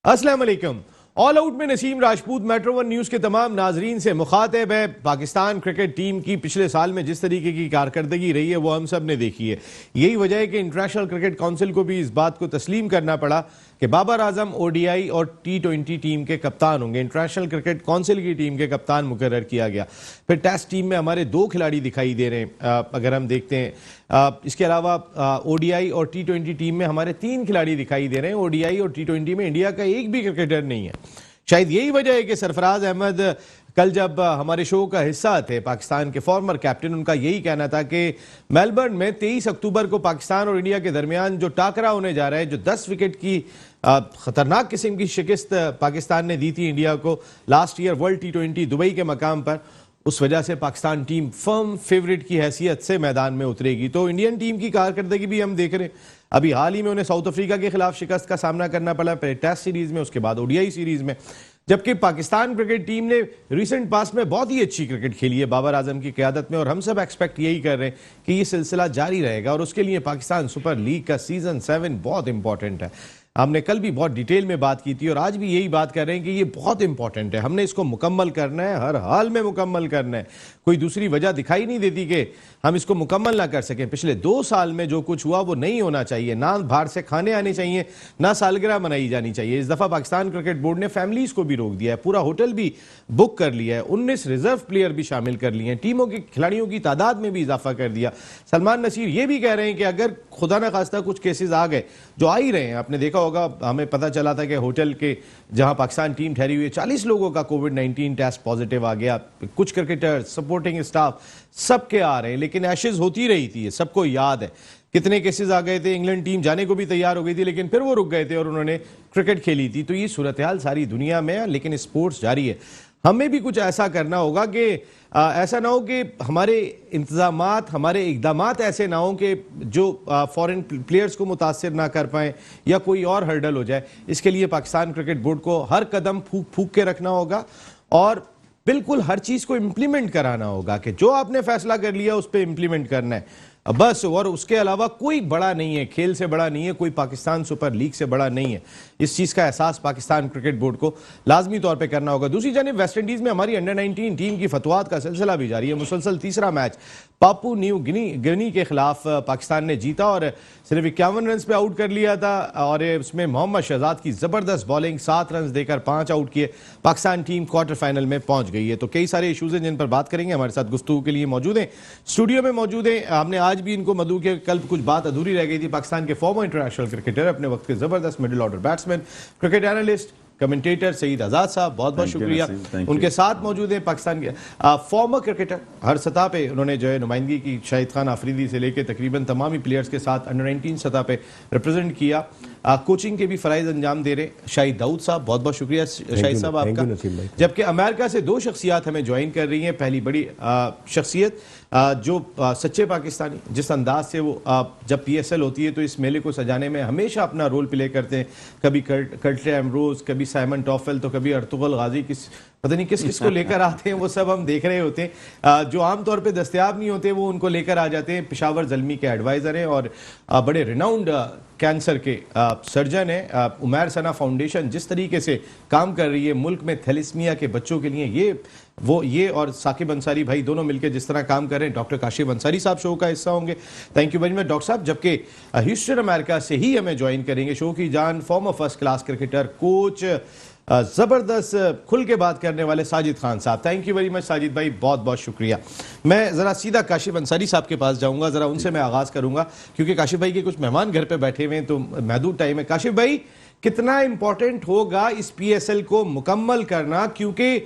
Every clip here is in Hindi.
अस्सलाम वालेकुम। ऑल आउट में Naseem Rajput metro one news के तमाम नाजरीन से मुखातिब है। पाकिस्तान क्रिकेट टीम की पिछले साल में जिस तरीके की कारकर्दगी रही है वो हम सब ने देखी है। यही वजह है कि इंटरनेशनल क्रिकेट काउंसिल को भी इस बात को तस्लीम करना पड़ा कि बाबर आजम ODI और T20 टीम के कप्तान होंगे। इंटरनेशनल क्रिकेट काउंसिल की टीम के कप्तान मुकर्रर किया गया। फिर टेस्ट टीम में हमारे 2 खिलाड़ी दिखाई दे रहे हैं अगर हम देखते हैं। इसके अलावा ODI और T20 टीम में हमारे 3 खिलाड़ी दिखाई दे रहे हैं। ODI और T20 में इंडिया का एक भी क्रिकेटर नहीं है। शायद यही वजह है कि सरफराज अहमद कल जब हमारे शो का हिस्सा थे, पाकिस्तान के फॉर्मर कैप्टन, उनका यही कहना था कि मेलबर्न में 23 अक्टूबर को पाकिस्तान और इंडिया के दरमियान जो टाकरा होने जा रहा है, जो 10 विकेट की खतरनाक किस्म की शिकस्त पाकिस्तान ने दी थी इंडिया को last year world T20 Dubai के मकाम पर, उस वजह से पाकिस्तान टीम फर्म फेवरेट की हैसियत से मैदान में उतरेगी। तो इंडियन टीम की कारकर्दगी भी हम देख रहे हैं। अभी हाल ही में उन्हें साउथ अफ्रीका के खिलाफ शिकस्त का सामना करना पड़ा, पहले टेस्ट सीरीज में, उसके बाद ODI सीरीज में। जबकि पाकिस्तान क्रिकेट टीम ने रिसेंट पास्ट में बहुत ही अच्छी क्रिकेट खेली है बाबर आजम की क़यादत में, और हम सब एक्सपेक्ट यही कर रहे हैं कि ये सिलसिला जारी रहेगा। और उसके लिए पाकिस्तान सुपर लीग का सीजन 7 बहुत इंपॉर्टेंट है। हमने कल भी बहुत डिटेल में बात की थी और आज भी यही बात कर रहे हैं कि ये बहुत इंपॉर्टेंट है। हमने इसको मुकम्मल करना है, हर हाल में मुकम्मल करना है। कोई दूसरी वजह दिखाई नहीं देती कि हम इसको मुकम्मल ना कर सकें। पिछले 2 साल में जो कुछ हुआ वो नहीं होना चाहिए। ना बाहर से खाने आने चाहिए, ना सालगिरह मनाई जानी चाहिए। इस दफ़ा पाकिस्तान क्रिकेट बोर्ड ने फैमिलीज को भी रोक दिया है, पूरा होटल भी बुक कर लिया है, 19 रिजर्व प्लेयर भी शामिल कर लिए हैं, टीमों के खिलाड़ियों की तादाद में भी इजाफा कर दिया। सलमान नसीर ये भी कह रहे हैं कि अगर खुदा न खास्ता कुछ केसेस आ गए, जो आ ही रहे हैं, आपने देखा होगा, हमें पता चला था कि होटल के जहां पाकिस्तान टीम ठहरी हुई है 40 लोगों का कोविड-19 टेस्ट पॉजिटिव आ गया। कुछ क्रिकेटर, सपोर्टिंग स्टाफ सबके आ रहे हैं, लेकिन एशेज होती रही थी, सबको याद है कितने केसेस आ गए थे। इंग्लैंड टीम जाने को भी तैयार हो गई थी, लेकिन फिर वो रुक गए थे और उन्होंने क्रिकेट खेली थी। तो ये सूरत हाल सारी दुनिया में है, लेकिन स्पोर्ट्स जारी है। हमें भी कुछ ऐसा करना होगा कि ऐसा ना हो कि हमारे इंतजामात, हमारे इकदामात ऐसे ना हो कि जो फॉरेन प्लेयर्स को मुतासर ना कर पाएँ या कोई और हर्डल हो जाए। इसके लिए पाकिस्तान क्रिकेट बोर्ड को हर कदम फूक फूक के रखना होगा और बिल्कुल हर चीज़ को इम्प्लीमेंट कराना होगा कि जो आपने फैसला कर लिया उस पर इम्प्लीमेंट करना है बस। और उसके अलावा कोई बड़ा नहीं है, खेल से बड़ा नहीं है, कोई पाकिस्तान सुपर लीग से बड़ा नहीं है। इस चीज़ का एहसास पाकिस्तान क्रिकेट बोर्ड को लाजमी तौर पे करना होगा। दूसरी जानिब वेस्ट इंडीज़ में हमारी अंडर 19 टीम की फतवात का सिलसिला भी जारी है। मुसलसल तीसरा मैच पापू न्यू गिनी के खिलाफ पाकिस्तान ने जीता और सिर्फ 51 रन पे आउट कर लिया था, और उसमें मोहम्मद शहजाद की ज़बरदस्त बॉलिंग, 7 रन देकर 5 आउट किए। पाकिस्तान टीम क्वार्टर फाइनल में पहुंच गई है। तो कई सारे इशूज़ हैं जिन पर बात करेंगे। हमारे साथ गुफ्तगू के लिए मौजूद हैं, स्टूडियो में मौजूद हैं। हमने आज भी इनको मधु के कल कुछ बात अधूरी रह गई थी। पाकिस्तान के फॉर्मर इंटरनेशनल क्रिकेटर, अपने वक्त के जबरदस्त middle order batsman, cricket analyst, commentator Saeed Azad साहब, बहुत बहुत शुक्रिया। उनके साथ मौजूद हैं पाकिस्तान के फॉर्मर क्रिकेटर, हर सतह पे उन्होंने जो है नुमाइंदगी की, शाहिद खान आफरीदी से लेकर तकरीबन तमाम ही प्लेयर्स के साथ अंडर 19 सतह पे रिप्रेजेंट किया। कोचिंग के भी फ़राइज़ अंजाम दे रहे शाहिद दाऊद साहब, बहुत बहुत शुक्रिया शाहिद साहब आपका। जबकि अमेरिका से 2 शख्सियात हमें ज्वाइन कर रही हैं। पहली बड़ी शख्सियत जो सच्चे पाकिस्तानी, जिस अंदाज से वो जब PSL होती है तो इस मेले को सजाने में हमेशा अपना रोल प्ले करते हैं। कभी कर्टले एमरोज, कभी साइमन टॉफेल, तो कभी अर्तुगल गाजी, पता नहीं किस किस को लेकर आते हैं, वो सब हम देख रहे होते हैं। जो आमतौर पे दस्तयाब नहीं होते वो उनको लेकर आ जाते हैं। पेशावर ज़ल्मी के एडवाइज़र हैं और बड़े रिनाउंड कैंसर के सर्जन है। उमैर सना फाउंडेशन जिस तरीके से काम कर रही है मुल्क में थैलेसीमिया के बच्चों के लिए, ये और साकिब अंसारी भाई दोनों मिलकर जिस तरह काम कर रहे हैं। डॉक्टर काशिफ अंसारी साहब शो का हिस्सा होंगे, thank you very much doctor साहब। जबकि ह्यूस्टन अमेरिका से ही हमें ज्वाइन करेंगे शो की जान, farmer first class cricketer, coach, ज़बरदस्त खुल के बात करने वाले साजिद खान साहब। Thank you very much Sajid भाई, बहुत बहुत शुक्रिया। मैं ज़रा सीधा काशिफ अंसारी साहब के पास जाऊंगा, ज़रा उनसे मैं आगाज़ करूंगा क्योंकि काशिफ भाई के कुछ मेहमान घर पे बैठे हुए हैं तो महदूद टाइम है। काशिफ भाई, कितना इंपॉर्टेंट होगा इस PSL को मुकम्मल करना, क्योंकि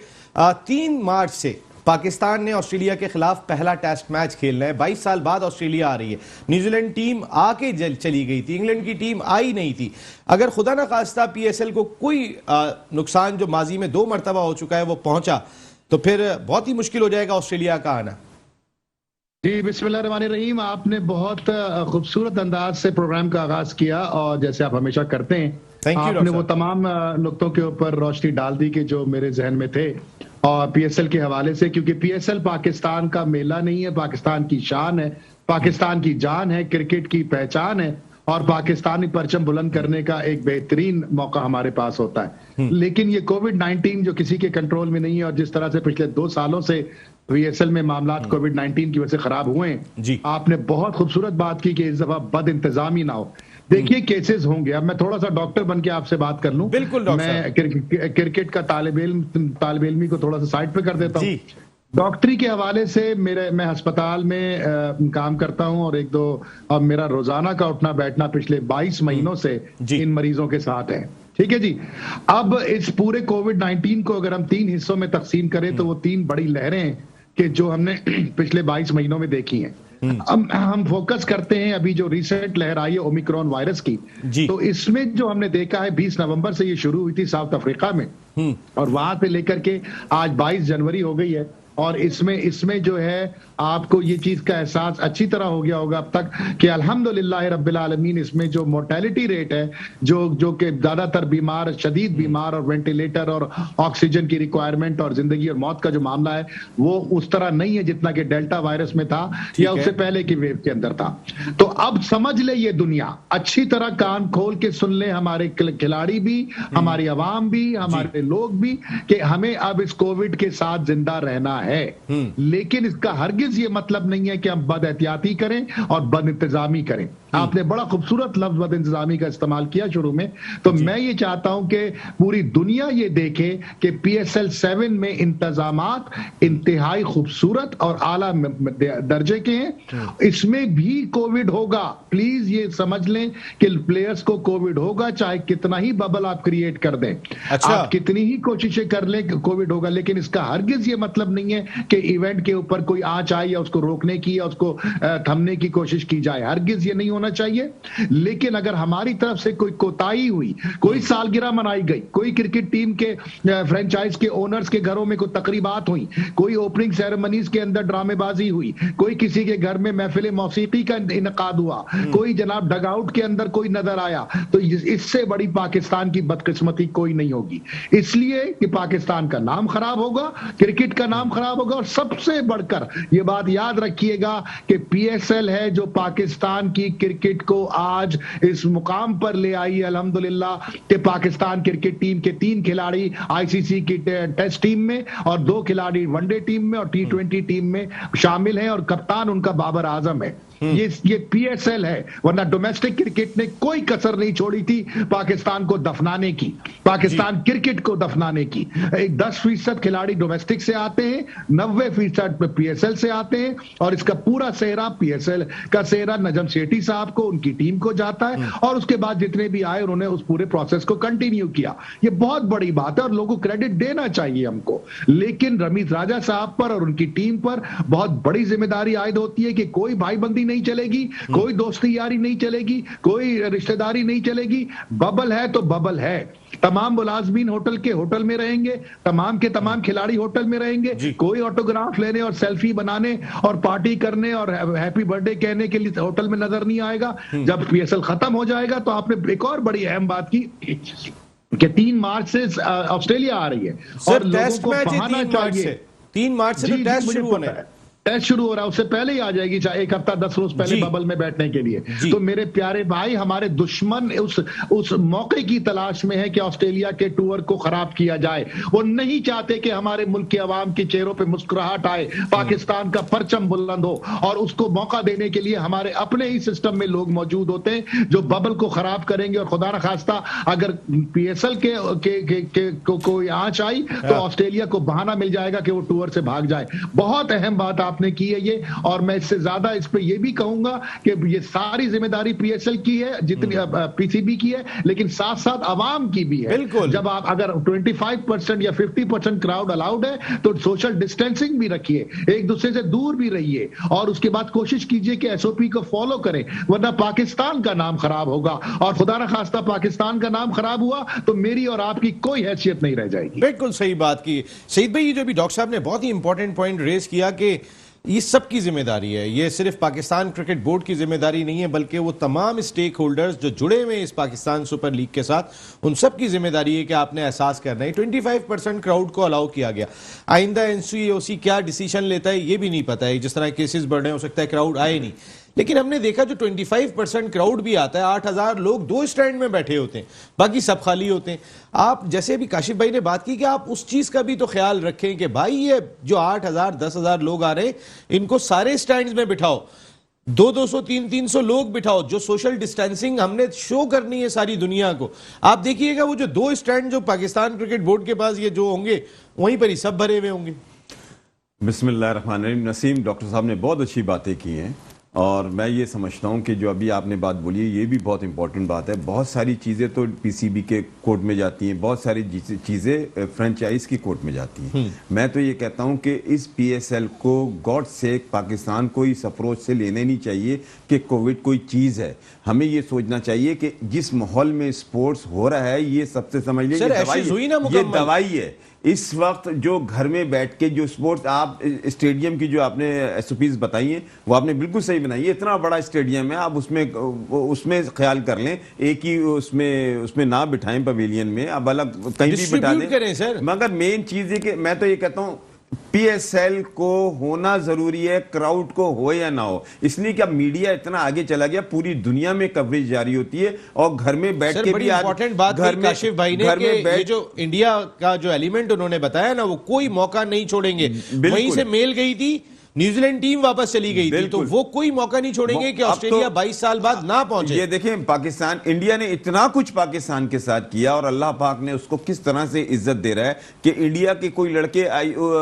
3 मार्च से पाकिस्तान ने ऑस्ट्रेलिया के खिलाफ पहला टेस्ट मैच खेलना है। 22 साल बाद ऑस्ट्रेलिया आ रही है। न्यूजीलैंड टीम आके चली गई थी, इंग्लैंड की टीम आई नहीं थी। अगर खुदा न खास्ता PSL को कोई नुकसान जो माजी में 2 मरतबा हो चुका है वो पहुंचा, तो फिर बहुत ही मुश्किल हो जाएगा ऑस्ट्रेलिया का आना। जी बिस्मिल्लाहिर्रहमानिर्रहीम, आपने बहुत खूबसूरत अंदाज से प्रोग्राम का आगाज किया और जैसे आप हमेशा करते हैं आपने वो तमाम नुक्तों के ऊपर रोशनी डाल दी कि जो मेरे जहन में थे और PSL के हवाले से, क्योंकि PSL पाकिस्तान का मेला नहीं है, पाकिस्तान की शान है, पाकिस्तान की जान है, क्रिकेट की पहचान है और पाकिस्तानी परचम बुलंद करने का एक बेहतरीन मौका हमारे पास होता है। लेकिन ये कोविड-19 जो किसी के कंट्रोल में नहीं है और जिस तरह से पिछले 2 सालों से PSL में मामलात कोविड-19 की वजह से खराब हुए हैं, आपने बहुत खूबसूरत बात की कि इस दफा बद इंतजामी ना हो। देखिए केसेस होंगे। अब मैं थोड़ा सा डॉक्टर बन के आपसे बात कर लूं। बिल्कुल मैं क्रिकेट का तालिब इल्मी को थोड़ा सा साइड पे कर देता हूं। डॉक्टरी के हवाले से मैं अस्पताल में काम करता हूं और अब मेरा रोजाना का उठना बैठना पिछले 22 महीनों से इन मरीजों के साथ है। ठीक है जी। अब इस पूरे कोविड-19 को अगर हम 3 हिस्सों में तकसीम करें तो वो 3 बड़ी लहरें हैं कि जो हमने पिछले 22 महीनों में देखी हैं। हम फोकस करते हैं अभी जो रिसेंट लहर आई है ओमिक्रॉन वायरस की, तो इसमें जो हमने देखा है 20 नवंबर से ये शुरू हुई थी साउथ अफ्रीका में और वहां से लेकर के आज 22 जनवरी हो गई है। और इसमें जो है आपको ये चीज का एहसास अच्छी तरह हो गया होगा अब तक कि अल्हम्दुलिल्लाह रब्बिल आलमीन इसमें जो मोर्टेलिटी रेट है जो कि ज्यादातर बीमार, शदीद बीमार और वेंटिलेटर और ऑक्सीजन की रिक्वायरमेंट और जिंदगी और मौत का जो मामला है वो उस तरह नहीं है जितना कि डेल्टा वायरस में था या उससे पहले की वेव के अंदर था। तो अब समझ ले ये दुनिया, अच्छी तरह कान खोल के सुन ले हमारे खिलाड़ी भी, हमारी आवाम भी, हमारे लोग भी, कि हमें अब इस कोविड के साथ जिंदा रहना है। लेकिन इसका हरगिज ये मतलब नहीं है कि हम बद एहतियाती करें और बद इंतजामी करें। आपने बड़ा खूबसूरत लफ्ज बद इंतजामी का इस्तेमाल किया शुरू में, तो मैं ये चाहता हूं कि पूरी दुनिया ये देखे कि PSL 7 में इंतजामात इंतहाई खूबसूरत और आला दर्जे के हैं। इसमें भी कोविड होगा, प्लीज ये समझ लें कि प्लेयर्स को कोविड होगा, चाहे कितना ही बबल आप क्रिएट कर दें। अच्छा। आप कितनी ही कोशिशें कर लें कि कोविड होगा, लेकिन इसका हरगिज ये मतलब नहीं है कि इवेंट के ऊपर कोई आंच आए या उसको रोकने की या उसको थमने की कोशिश की जाए। हरगिज ये नहीं होना चाहिए। लेकिन अगर हमारी तरफ से कोई कोताही हुई, कोई सालगिरह मनाई गई, कोई क्रिकेट टीम के फ्रेंचाइज के ओनर्स के घरों में कोई तकरीबात हुई, कोई ओपनिंग सेरेमनीज के अंदर ड्रामेबाजी हुई, कोई किसी के घर में महफिल मौसीकी का इनकाद हुआ, कोई जनाब डगआउट के अंदर कोई नजर आया, तो इससे बड़ी पाकिस्तान की बदकिस्मती कोई नहीं होगी। इसलिए कि पाकिस्तान का नाम खराब होगा, क्रिकेट का नाम खराब होगा और सबसे बढ़कर यह बात याद रखिएगा कि PSL है जो पाकिस्तान की क्रिकेट को आज इस मुकाम पर ले आई है अल्हम्दुलिल्लाह, कि पाकिस्तान क्रिकेट टीम के 3 खिलाड़ी ICC की टेस्ट टीम में और 2 खिलाड़ी वनडे टीम में और T20 टीम में शामिल हैं और कप्तान उनका बाबर आजम है। ये PSL है, वरना डोमेस्टिक क्रिकेट ने कोई कसर नहीं छोड़ी थी पाकिस्तान को दफनाने की, पाकिस्तान क्रिकेट को दफनाने की। 10% खिलाड़ी डोमेस्टिक से आते हैं, 90% PSL से आते हैं और इसका पूरा सेहरा PSL का सेहरा नजम सेठी साहब को, उनकी टीम को जाता है और उसके बाद जितने भी आए उन्होंने उस पूरे प्रोसेस को कंटिन्यू किया। ये बहुत बड़ी बात है और लोगों को क्रेडिट देना चाहिए हमको। लेकिन रमीज राजा साहब पर और उनकी टीम पर बहुत बड़ी जिम्मेदारी आयद होती है कि कोई भाईबंदी नहीं चलेगी, कोई दोस्ती यारी नहीं चलेगी, कोई रिश्तेदारी नहीं चलेगी। बबल है तो बबल है। तमाम मुलाजमीन होटल के होटल में रहेंगे, तमाम के तमाम खिलाड़ी होटल में रहेंगे, कोई ऑटोग्राफ लेने और सेल्फी बनाने और पार्टी करने और हैप्पी बर्थडे कहने के लिए होटल में नजर नहीं आएगा। जब PSL खत्म हो जाएगा तो आपने एक और बड़ी अहम बात की कि 3 मार्च से ऑस्ट्रेलिया आ रही है और लोगों को बहाना चाहिए। 3 मार्च से टेस्ट शुरू होने हैं। टेस्ट शुरू हो रहा है, उससे पहले ही आ जाएगी, चाहे 1 हफ्ता 10 रोज पहले बबल में बैठने के लिए। तो मेरे प्यारे भाई, हमारे दुश्मन उस मौके की तलाश में है कि ऑस्ट्रेलिया के टूर को खराब किया जाए। वो नहीं चाहते कि हमारे मुल्क के अवाम के चेहरों पे मुस्कुराहट आए, पाकिस्तान का परचम बुलंद हो, और उसको मौका देने के लिए हमारे अपने ही सिस्टम में लोग मौजूद होते हैं जो बबल को खराब करेंगे। और खुदा न खास्ता अगर PSL को कोई आंच आई तो ऑस्ट्रेलिया को बहाना मिल जाएगा कि वो टूर से भाग जाए। बहुत अहम बात आपने की है ये, और मैं इससे ज्यादा इस पे ये भी कहूंगा कि ये सारी जिम्मेदारी PSL की है, जितनी PCB की है, लेकिन साथ साथ अवाम की भी है। बिल्कुल। जब आप अगर 25% या 50% क्राउड अलाउड है तो सोशल डिस्टेंसिंग भी रखिए, एक दूसरे से दूर भी रहिए, और उसके बाद कोशिश कीजिए कि SOP को फॉलो करें, वरना पाकिस्तान का नाम खराब होगा। और खुदा न खास्ता पाकिस्तान का नाम खराब हुआ तो मेरी और आपकी कोई हैसियत नहीं रह जाएगी। बिल्कुल सही बात की सईद भाई। ये जो भी डॉक्टर साहब ने बहुत ही इंपॉर्टेंट पॉइंट रेज किया कि ये सबकी जिम्मेदारी है, ये सिर्फ पाकिस्तान क्रिकेट बोर्ड की जिम्मेदारी नहीं है, बल्कि वो तमाम स्टेक होल्डर्स जो जुड़े हुए हैं इस पाकिस्तान सुपर लीग के साथ, उन सब की जिम्मेदारी है कि आपने एहसास करना है। 25% क्राउड को अलाउ किया गया। आइंदा NCOC क्या डिसीजन लेता है ये भी नहीं पता है। जिस तरह केसेस बढ़ रहे हैं, हो सकता है क्राउड आए नहीं। लेकिन हमने देखा जो 25% क्राउड भी आता है, 8,000 लोग 2 स्टैंड में बैठे होते हैं, बाकी सब खाली होते हैं। आप जैसे अभी काशिफ भाई ने बात की कि आप उस चीज का भी तो ख्याल रखें कि भाई ये जो 8,000 10,000 लोग आ रहे हैं, इनको सारे स्टैंड में बिठाओ, 200 300 लोग बिठाओ, जो सोशल डिस्टेंसिंग हमने शो करनी है सारी दुनिया को। आप देखिएगा वो जो 2 स्टैंड जो पाकिस्तान क्रिकेट बोर्ड के पास ये जो होंगे, वहीं पर ही सब भरे हुए होंगे। बिस्मिल्लाहिर्रहमानिर्रहीम। नसीम डॉक्टर साहब ने बहुत अच्छी बातें की हैं और मैं ये समझता हूँ कि जो अभी आपने बात बोली है ये भी बहुत इंपॉर्टेंट बात है। बहुत सारी चीज़ें तो पीसीबी के कोर्ट में जाती हैं, बहुत सारी चीज़ें फ्रेंचाइज की कोर्ट में जाती हैं। मैं तो ये कहता हूँ कि इस पीएसएल को गॉड से पाकिस्तान को इस अप्रोच से लेने नहीं चाहिए कि कोविड कोई चीज़ है। हमें ये सोचना चाहिए कि जिस माहौल में स्पोर्ट्स हो रहा है ये सबसे समझ लीजिए ये दवाई है। इस वक्त जो घर में बैठ के जो स्पोर्ट्स आप स्टेडियम की जो आपने एसओपीज बताई हैं वो आपने बिल्कुल सही बनाई है। इतना बड़ा स्टेडियम है, आप उसमें ख्याल कर लें, एक ही उसमें ना बिठाएं पवेलियन में, अब अलग कहीं भी बिठा दें। मगर मेन चीज है कि मैं तो ये कहता हूँ पीएसएल को होना जरूरी है, क्राउड को हो या ना हो, इसलिए कि अब मीडिया इतना आगे चला गया, पूरी दुनिया में कवरेज जारी होती है और घर में बैठ के भी इंपॉर्टेंट बात घर में काशिफ भाई ने कि ये जो इंडिया का जो एलिमेंट उन्होंने बताया ना, वो कोई मौका नहीं छोड़ेंगे। वहीं से मेल गई थी, न्यूजीलैंड टीम वापस चली गई थी, तो वो कोई मौका नहीं छोड़ेंगे कि ऑस्ट्रेलिया 22 साल बाद ना पहुंचे। ये देखें पाकिस्तान, इंडिया ने इतना कुछ पाकिस्तान के साथ किया और अल्लाह पाक ने उसको किस तरह से इज्जत दे रहा है कि इंडिया के कोई लड़के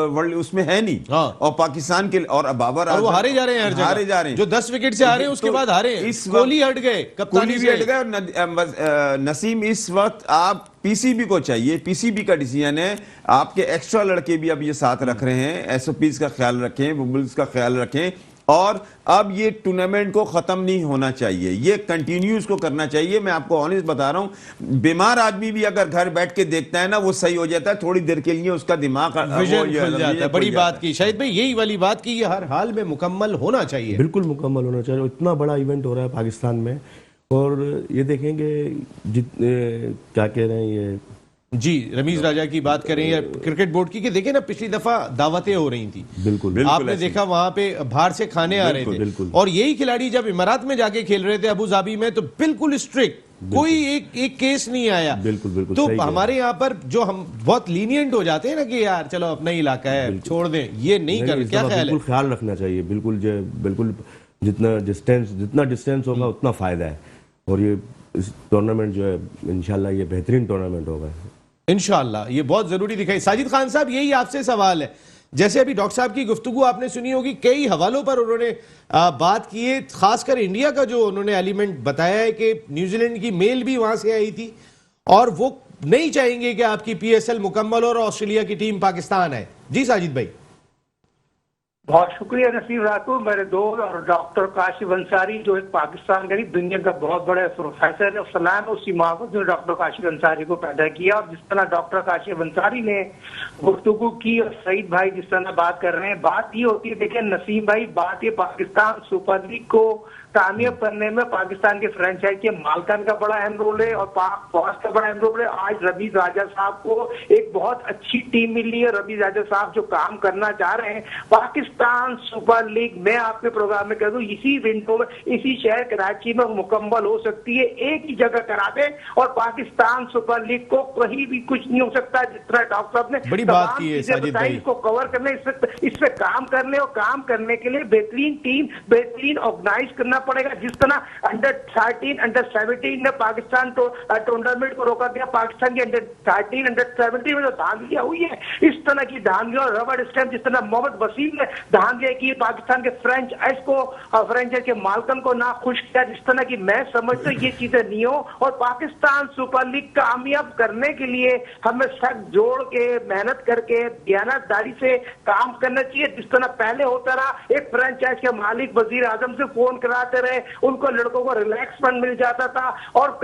वर्ल्ड उसमें है नहीं। हाँ। और पाकिस्तान के और बाबर वो हारे जा रहे हैं, हारे जा रहे हैं, जो 10 विकेट से हारे उसके बाद हारे। कोहली हट गए, कोहली भी हट गए और नसीम इस वक्त आप पीसीबी को चाहिए, पीसीबी का डिसीजन है, आपके एक्स्ट्रा लड़के भी अब ये साथ रख रहे हैं, एसओपीज का ख्याल रखें, बुबल्स का ख्याल रखें और अब ये टूर्नामेंट को खत्म नहीं होना चाहिए, ये कंटिन्यूस को करना चाहिए। मैं आपको ऑनेस्ट बता रहा हूं, बीमार आदमी भी अगर घर बैठ के देखता है ना वो सही हो जाता है, थोड़ी देर के लिए उसका दिमाग खुल जाता है। बड़ी बात की शायद भाई यही वाली बात की, ये हर हाल में मुकम्मल होना चाहिए, बिल्कुल मुकम्मल होना चाहिए। इतना बड़ा इवेंट हो रहा है पाकिस्तान में और ये देखेंगे जितने क्या कह रहे हैं ये जी रमीज राजा की बात करें या क्रिकेट बोर्ड की, कि देखें ना पिछली दफा दावतें हो रही थी, बिल्कुल आपने देखा वहां पे बाहर से खाने आ रहे थे और यही खिलाड़ी जब इमारात में जाके खेल रहे थे अबू धाबी में, तो बिल्कुल स्ट्रिक्ट, कोई एक केस नहीं आया। बिल्कुल तो हमारे यहाँ पर जो हम बहुत लीनियंट हो जाते हैं ना कि यार चलो अपना ही इलाका है छोड़ दें, ये नहीं कर, क्या ख्याल है? ख्याल रखना चाहिए, बिल्कुल जितना डिस्टेंस होगा उतना फायदा है और ये इस टूर्नामेंट जो है इंशाल्लाह ये बेहतरीन टूर्नामेंट होगा इंशाल्लाह, ये बहुत जरूरी दिखाई। साजिद खान साहब यही आपसे सवाल है, जैसे अभी डॉक्टर साहब की गुफ्तगू आपने सुनी होगी, कई हवालों पर उन्होंने बात की है, खासकर इंडिया का जो उन्होंने एलिमेंट बताया है कि न्यूजीलैंड की मेल भी वहां से आई थी और वो नहीं चाहेंगे कि आपकी पीएसएल मुकम्मल और ऑस्ट्रेलिया की टीम पाकिस्तान है। जी साजिद भाई। बहुत शुक्रिया नसीम रातू, मेरे दोस्त और डॉक्टर काशिफ अंसारी जो एक पाकिस्तान का नहीं दुनिया का बहुत बड़ा प्रोफेसर है, सलाम उसी माहौल ने डॉक्टर काशिफ अंसारी को पैदा किया। और जिस तरह डॉक्टर काशिफ अंसारी ने गुफ्तगू की और सईद भाई जिस तरह बात कर रहे हैं, बात ये होती है, देखिए नसीम भाई, बात ये पाकिस्तान सुपर लीग को कामयाब करने में पाकिस्तान के फ्रेंचाइज के मालकान का बड़ा अहम रोल है और पाक फौज का बड़ा अहम रोल है। आज रमीज राजा साहब को एक बहुत अच्छी टीम मिली है, रमीज राजा साहब जो काम करना चाह रहे हैं, पाकिस्तान सुपर लीग मैं आपके प्रोग्राम में कह दूं इसी विंडो में, इसी शहर कराची में मुकम्मल हो सकती है, एक ही जगह करा दे और पाकिस्तान सुपर लीग को कहीं भी कुछ नहीं हो सकता। जिस तरह डॉक्टर साहब ने बड़ी बात की है साजिद भाई, इसको कवर करने, इस पे काम करने और काम करने के लिए बेहतरीन टीम, बेहतरीन ऑर्गेनाइज करना पड़ेगा। जिस तरह अंडर 13 अंडर 17 ने पाकिस्तान टूर्नामेंट को रोका गया, पाकिस्तान के अंडर 13 अंडर 17 में जो धांधलियां हुई है, इस तरह की धांधलियां और रबड़ स्टैम्प जिस तरह मोहम्मद वसीम ने धांधलियां की पाकिस्तान के फ्रेंचाइज के मालकन को ना खुश किया, जिस तरह की मैं समझता हूं ये चीजें नहीं हो। और पाकिस्तान सुपर लीग कामयाब करने के लिए हमें सख्त जोड़ के मेहनत करके दयानतदारी से काम करना चाहिए। जिस तरह पहले होता रहा, एक फ्रेंचाइज के मालिक वजीर आजम से फोन कराते रहे, उनको लड़कों को रिलैक्स फंड मिल जाता था और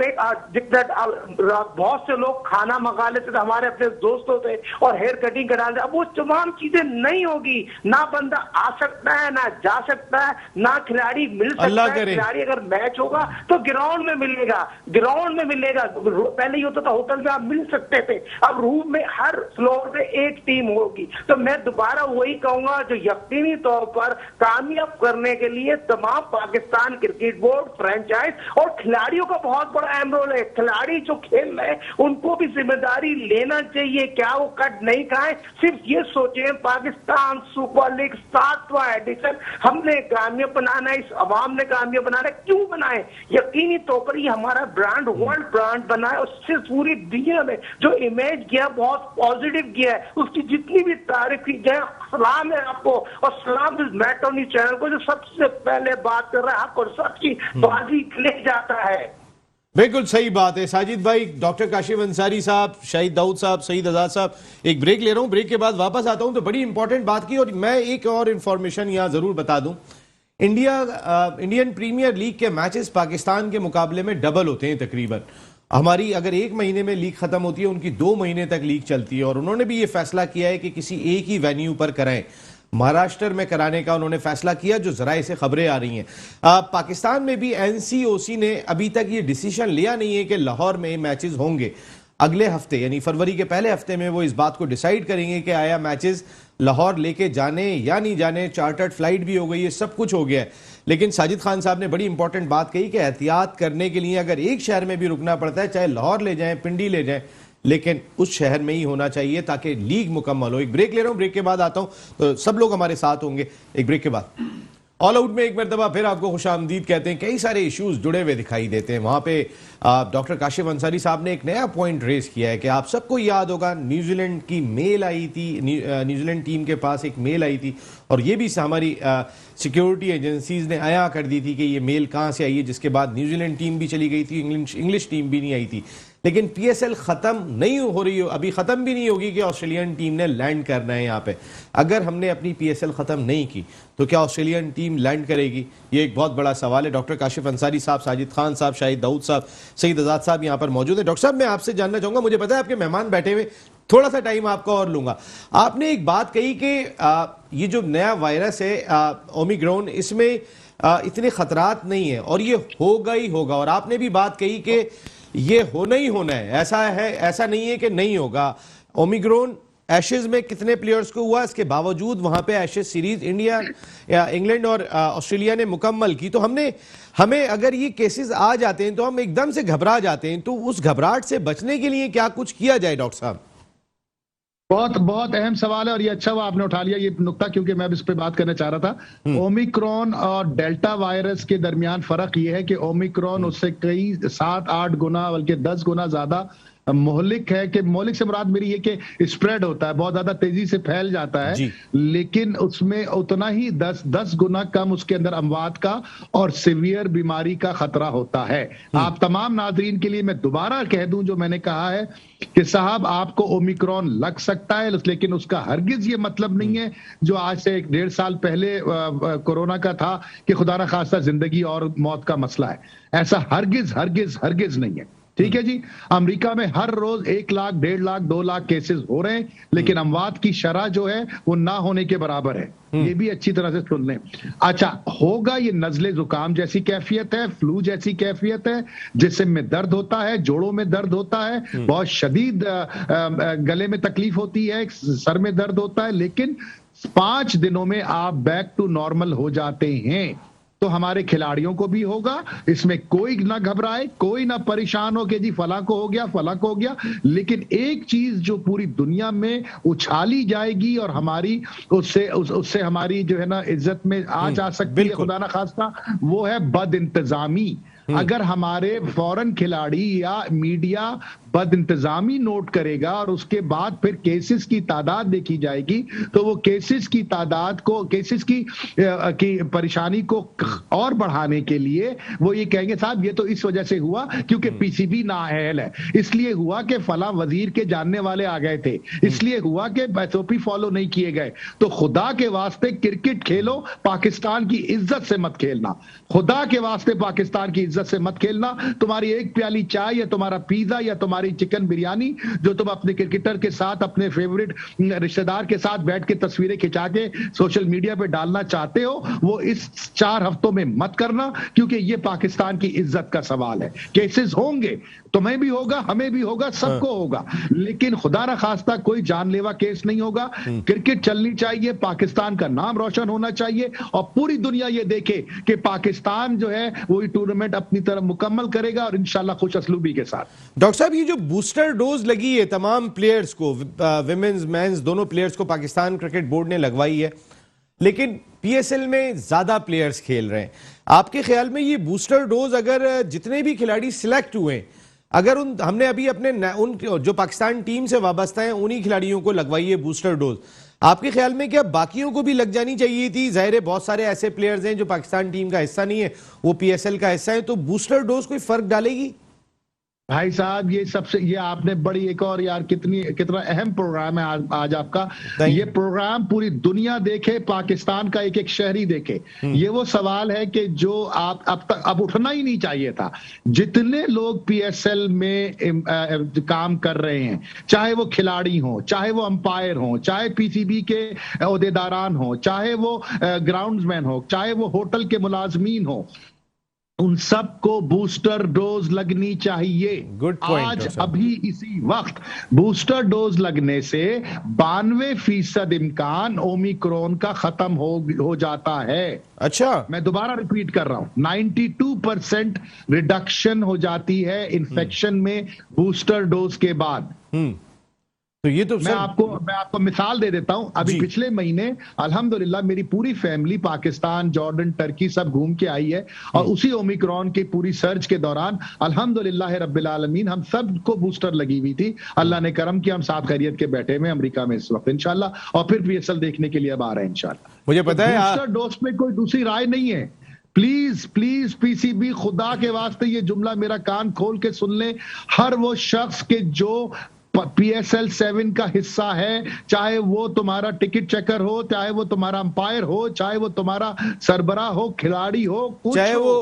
बहुत से लोग खाना मंगा लेते थे, हमारे अपने दोस्त होते और हेयर कटिंग करा लेते। अब वो तमाम चीजें नहीं होगी, ना बंदा आ सकता है, ना जा सकता है, ना खिलाड़ी मिल सकता है। खिलाड़ी अगर मैच होगा तो ग्राउंड में मिलेगा, ग्राउंड में मिलेगा। पहले ही होता था होटल में आप मिल सकते थे, अब रूम में हर फ्लोर पे एक टीम होगी। तो मैं दोबारा वही कहूंगा, जो यकीनी तौर पर कामयाब करने के लिए तमाम Pakistan Pakistan cricket board, franchise और खिलाड़ियों का बहुत बड़ा अहम रोल है। खिलाड़ी जो खेल रहे हैं उनको भी जिम्मेदारी लेना चाहिए। क्या वो कट नहीं खाए? सिर्फ ये सोचे पाकिस्तान सुपर लीग 7वां एडिशन हमने कामयाब बनाना है, इस अवाम ने कामयाब बनाना है। क्यों बनाए? यकीनी तौर पर ये हमारा ब्रांड वर्ल्ड ब्रांड बना है, उससे पूरी दुनिया में जो इमेज गया बहुत पॉजिटिव गया है, उसकी जितनी भी तारीफ की जाए सलाम है आपको और सलाम इस मेट्रो न्यूज चैनल को जो सबसे पहले बात कर रहा है आपको सबकी बाजी ले जाता है। बिल्कुल सही बात है साजिद भाई। डॉक्टर काशिफ अंसारी साहब, शाहिद दाऊद साहब, सईद आजाद साहब, एक ब्रेक ले रहा हूं, ब्रेक के बाद वापस आता हूं। तो बड़ी इंपॉर्टेंट बात की और मैं एक और इंफॉर्मेशन यहां जरूर बता दूं। इंडियन प्रीमियर लीग के मैचेस पाकिस्तान के मुकाबले में डबल होते हैं तकरीबन। हमारी अगर 1 महीने में लीग खत्म होती है, उनकी 2 महीने तक लीग चलती है और उन्होंने भी ये फैसला किया है कि किसी एक ही वेन्यू पर कराएं। महाराष्ट्र में कराने का उन्होंने फैसला किया, जो जराए से खबरें आ रही हैं। पाकिस्तान में भी एनसीओसी ने अभी तक ये डिसीजन लिया नहीं है कि लाहौर में मैचेस होंगे। अगले हफ्ते यानी फरवरी के पहले हफ्ते में वो इस बात को डिसाइड करेंगे कि आया मैचेस लाहौर लेके जाने या नहीं जाने। चार्टर्ड फ्लाइट भी हो गई है, सब कुछ हो गया है। लेकिन साजिद खान साहब ने बड़ी इंपॉर्टेंट बात कही कि एहतियात करने के लिए अगर एक शहर में भी रुकना पड़ता है, चाहे लाहौर ले जाएं, पिंडी ले जाएं, लेकिन उस शहर में ही होना चाहिए ताकि लीग मुकम्मल हो। एक ब्रेक ले रहा हूं, ब्रेक के बाद आता हूं। तो सब लोग हमारे साथ होंगे एक ब्रेक के बाद। ऑल आउट में एक मरतबा फिर आपको खुशामदीद कहते हैं। कई सारे इश्यूज जुड़े हुए दिखाई देते हैं वहां पे। डॉक्टर काशिफ अंसारी साहब ने एक नया पॉइंट रेज किया है कि आप सबको याद होगा न्यूजीलैंड की मेल आई थी, न्यूजीलैंड टीम के पास एक मेल आई थी और ये भी हमारी सिक्योरिटी एजेंसीज ने आया कर दी थी कि ये मेल कहाँ से आई है, जिसके बाद न्यूजीलैंड टीम भी चली गई थी, इंग्लिश टीम भी नहीं आई थी। लेकिन पीएसएल खत्म नहीं हो रही हो, अभी खत्म भी नहीं होगी कि ऑस्ट्रेलियन टीम ने लैंड करना है यहाँ पे। अगर हमने अपनी पीएसएल खत्म नहीं की तो क्या ऑस्ट्रेलियन टीम लैंड करेगी? ये एक बहुत बड़ा सवाल है। डॉक्टर काशिफ अंसारी साहब, साजिद खान साहब, शाहिद दाऊद साहब, सईद आजाद साहब यहाँ पर मौजूद है। डॉक्टर साहब, मैं आपसे जानना चाहूंगा, मुझे पता है आपके मेहमान बैठे हुए, थोड़ा सा टाइम आपका और लूंगा। आपने एक बात कही कि ये जो नया वायरस है ओमिक्रॉन, इसमें इतने खतरात नहीं है और ये होगा ही होगा। और आपने भी बात कही कि ये होना ही होना है, ऐसा नहीं है कि नहीं होगा। ओमिक्रॉन एशेज में कितने प्लेयर्स को हुआ, इसके बावजूद वहां पे एशेज सीरीज इंडिया या इंग्लैंड और ऑस्ट्रेलिया ने मुकम्मल की। तो हमें अगर ये केसेस आ जाते हैं तो हम एकदम से घबरा जाते हैं। तो उस घबराहट से बचने के लिए क्या कुछ किया जाए डॉक्टर साहब? बहुत बहुत अहम सवाल है और ये अच्छा हुआ आपने उठा लिया ये नुक्ता, क्योंकि मैं इस पे बात करना चाह रहा था। ओमिक्रॉन और डेल्टा वायरस के दरमियान फर्क ये है कि ओमिक्रॉन उससे कई 7-8 गुना बल्कि 10 गुना ज्यादा मोहलिक है। कि मोहलिक से मुराद मेरी ये कि स्प्रेड होता है, बहुत ज्यादा तेजी से फैल जाता है, लेकिन उसमें उतना ही 10 गुना कम उसके अंदर अमवात का और सीवियर बीमारी का खतरा होता है। आप तमाम नाजरीन के लिए मैं दोबारा कह दूं जो मैंने कहा है कि साहब आपको ओमिक्रॉन लग सकता है, लेकिन उसका हरगिज ये मतलब नहीं है जो आज से 1.5 साल पहले कोरोना का था कि खुदा ना खास्ता जिंदगी और मौत का मसला है। ऐसा हरगिज नहीं है। ठीक है जी। अमेरिका में हर रोज 1 लाख, 1.5 लाख, 2 लाख केसेस हो रहे हैं, लेकिन अमवात की शरह जो है वो ना होने के बराबर है। ये भी अच्छी तरह से सुन लें। अच्छा, होगा ये नजले जुकाम जैसी कैफियत है, फ्लू जैसी कैफियत है, जिसम में दर्द होता है, जोड़ों में दर्द होता है, बहुत शदीद गले में तकलीफ होती है, सर में दर्द होता है, लेकिन 5 दिनों में आप बैक टू नॉर्मल हो जाते हैं। तो हमारे खिलाड़ियों को भी होगा, इसमें कोई ना घबराए, कोई ना परेशान हो कि जी फला को हो गया। लेकिन एक चीज जो पूरी दुनिया में उछाली जाएगी और हमारी उससे हमारी जो है ना इज्जत में आ जा सकती है खुदा ना खास्ता, वो है बद इंतजामी। अगर हमारे फॉरेन खिलाड़ी या मीडिया बद इंतजामी नोट करेगा और उसके बाद फिर केसेस की तादाद देखी जाएगी, तो वो केसेस की तादाद को, केसेस की परेशानी को और बढ़ाने के लिए वो ये कहेंगे साहब ये तो इस वजह से हुआ क्योंकि पीसीबी नाअहल है, इसलिए हुआ कि फला वजीर के जानने वाले आ गए थे, इसलिए हुआ कि एसओपी फॉलो नहीं किए गए। तो खुदा के वास्ते क्रिकेट खेलो, पाकिस्तान की इज्जत से मत खेलना। खुदा के वास्ते पाकिस्तान की इज्जत से मत खेलना। तुम्हारी एक प्याली चाय या तुम्हारा पिज्जा या तुम्हारी तुम्हारी चिकन बिरयानी जो तुम अपने क्रिकेटर के साथ, अपने फेवरेट रिश्तेदार के साथ बैठ के तस्वीरें खिंचा के सोशल मीडिया पे डालना चाहते हो, वो इस 4 हफ्तों में मत करना, क्योंकि ये पाकिस्तान की इज्जत का सवाल है। केसेस होंगे, तुम्हें भी होगा, हमें भी होगा, सबको होगा, लेकिन खुदा न खास्ता कोई जानलेवा केस नहीं होगा। क्रिकेट चलनी चाहिए, पाकिस्तान का नाम रोशन होना चाहिए और पूरी दुनिया ये देखे कि पाकिस्तान जो है वो टूर्नामेंट अपनी तरफ मुकम्मल करेगा और इंशाल्लाह खुश असलूबी के साथ। डॉक्टर साहब, ये जो बूस्टर डोज लगी है तमाम प्लेयर्स को, विमेंस मेंस दोनों प्लेयर्स को पाकिस्तान क्रिकेट बोर्ड ने लगवाई है, लेकिन पीएसएल में ज्यादा प्लेयर्स खेल रहे हैं। आपके ख्याल में ये बूस्टर डोज, अगर जितने भी खिलाड़ी सिलेक्ट हुए, अगर हमने अभी अपने उन जो पाकिस्तान टीम से वाबस्ता हैं उन्हीं खिलाड़ियों को लगवाई है बूस्टर डोज, आपके ख्याल में क्या बाकियों को भी लग जानी चाहिए थी? जाहिर है बहुत सारे ऐसे प्लेयर्स हैं जो पाकिस्तान टीम का हिस्सा नहीं है, वो पीएसएल का हिस्सा है, तो बूस्टर डोज कोई फर्क डालेगी? भाई साहब, ये आपने बड़ी एक और यार कितना अहम प्रोग्राम है आज आपका। ये प्रोग्राम पूरी दुनिया देखे, पाकिस्तान का एक एक शहरी देखे। ये वो सवाल है कि जो आप अब उठना ही नहीं चाहिए था। जितने लोग पीएसएल में काम कर रहे हैं, चाहे वो खिलाड़ी हो, चाहे वो अंपायर हो, चाहे पीसीबी के ओहदेदारान हो, चाहे वो ग्राउंड्समैन हो, चाहे वो होटल के मुलाजमीन हो, उन सबको बूस्टर डोज लगनी चाहिए। Good point. आज अभी इसी वक्त बूस्टर डोज लगने से 92% इम्कान ओमिक्रॉन का खत्म हो जाता है। अच्छा, मैं दोबारा रिपीट कर रहा हूं, 92% रिडक्शन हो जाती है इन्फेक्शन में बूस्टर डोज के बाद। तो ये तो मैं आपको मिसाल दे देता हूं। अभी पिछले महीने अल्हम्दुलिल्लाह मेरी पूरी फैमिली पाकिस्तान, जॉर्डन, टर्की सब घूम के आई है और उसी ओमिक्रॉन की पूरी सर्च के दौरान अल्हम्दुलिल्लाह रब्बिल आलमीन हम सबको बूस्टर लगी हुई थी। अल्लाह ने करम किया, हम साथ खैरियत के बैठे में अमेरिका में इस वक्त इंशाल्लाह, और फिर पीएसएल देखने के लिए अब आ रहे हैं इंशाल्लाह। मुझे पता है बूस्टर डोज में कोई दूसरी राय नहीं है। प्लीज प्लीज पीसीबी, खुदा के वास्ते ये जुमला मेरा कान खोल के सुन ले। हर वो शख्स के जो पीएसएल 7 का हिस्सा है, चाहे वो तुम्हारा टिकट चेकर हो, चाहे वो तुम्हारा अंपायर हो, चाहे वो तुम्हारा सरबराह हो, खिलाड़ी हो, चाहे वो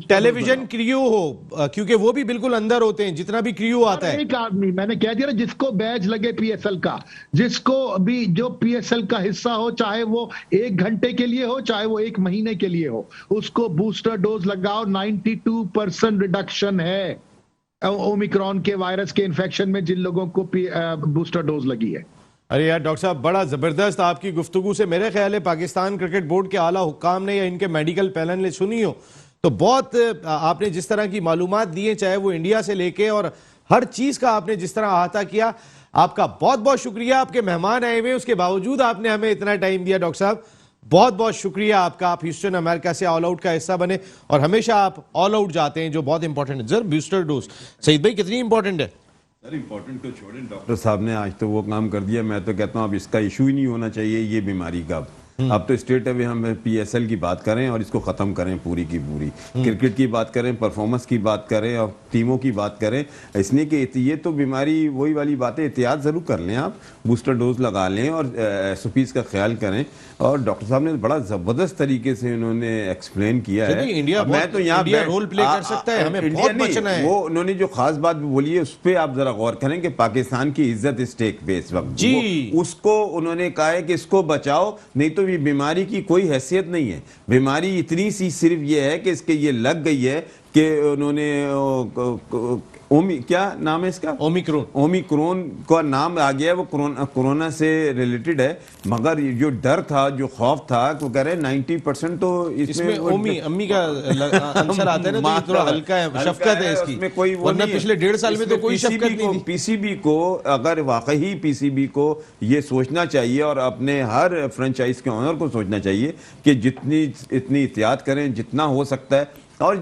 टेलीविजन क्रियू हो, क्योंकि वो भी बिल्कुल अंदर होते हैं, जितना भी क्रियू आता है। एक आदमी, मैंने कह दिया ना, जिसको बैज लगे पीएसएल का, जिसको भी जो पीएसएल का हिस्सा हो, चाहे वो 1 घंटे के लिए हो, चाहे वो 1 महीने के लिए हो, उसको बूस्टर डोज लगाओ। 92% रिडक्शन है ओमिक्रॉन के वायरस के इन्फेक्शन में जिन लोगों को बूस्टर डोज लगी है। अरे यार डॉक्टर साहब, बड़ा जबरदस्त आपकी गुफ्तगू से मेरे ख्याल है पाकिस्तान क्रिकेट बोर्ड के आला हुक्काम ने या इनके मेडिकल पैनल ने सुनी हो तो बहुत आपने जिस तरह की मालूमात दी है, चाहे वो इंडिया से लेके और हर चीज का आपने जिस तरह अहाता किया, आपका बहुत बहुत शुक्रिया। आपके मेहमान आए हुए, उसके बावजूद आपने हमें इतना टाइम दिया। डॉक्टर साहब बहुत बहुत शुक्रिया आपका। आप ह्यूस्टन अमेरिका से ऑल आउट का हिस्सा बने और हमेशा आप ऑल आउट जाते हैं, जो बहुत इंपॉर्टेंट है। सर बूस्टर डोज, सईद भाई कितनी इंपॉर्टेंट है? सर इंपॉर्टेंट तो छोड़ें, डॉक्टर साहब ने आज तो वो काम कर दिया। मैं तो कहता हूँ अब इसका इशू ही नहीं होना चाहिए ये बीमारी का। अब तो स्ट्रेट अवे हम पीएसएल की बात करें और इसको खत्म करें पूरी की पूरी। क्रिकेट की बात करें, परफॉर्मेंस की बात करें और टीमों की बात करें, इसलिए कि ये तो बीमारी वही वाली बात है। एहतियात जरूर कर लें, आप बूस्टर डोज लगा लें और एसओपीज का ख्याल करें। और डॉक्टर साहब ने बड़ा जबरदस्त तरीके से उन्होंने एक्सप्लेन किया है। इंडिया मैं तो यहाँ रोल प्ले कर सकता है, हमें बहुत बचना है। वो उन्होंने जो खास बात बोली है उस पर आप जरा गौर करें कि पाकिस्तान की इज्जत स्टेक पे इस वक्त जी, उसको उन्होंने कहा है कि इसको बचाओ, नहीं तो ये बीमारी की कोई हैसियत नहीं है। बीमारी इतनी सी सिर्फ ये है कि इसके ये लग गई है कि उन्होंने क्या नाम है इसका, ओमिक्रॉन का नाम आ गया है। वो कोरोना से रिलेटेड है, मगर जो डर था, जो खौफ था, वो कह रहे 90% तो इसमें अम्मी का आंसर आता है ना, तो थोड़ा हल्का है, शफकत है इसकी। इसमें कोई वो नहीं, पिछले 1.5 साल में तो कोई शफकत नहीं थी। पीसीबी को अगर वाकई पीसीबी को ये सोचना चाहिए और अपने हर फ्रेंचाइज के ऑनर को सोचना चाहिए कि इतनी एहतियात करें जितना हो सकता है। और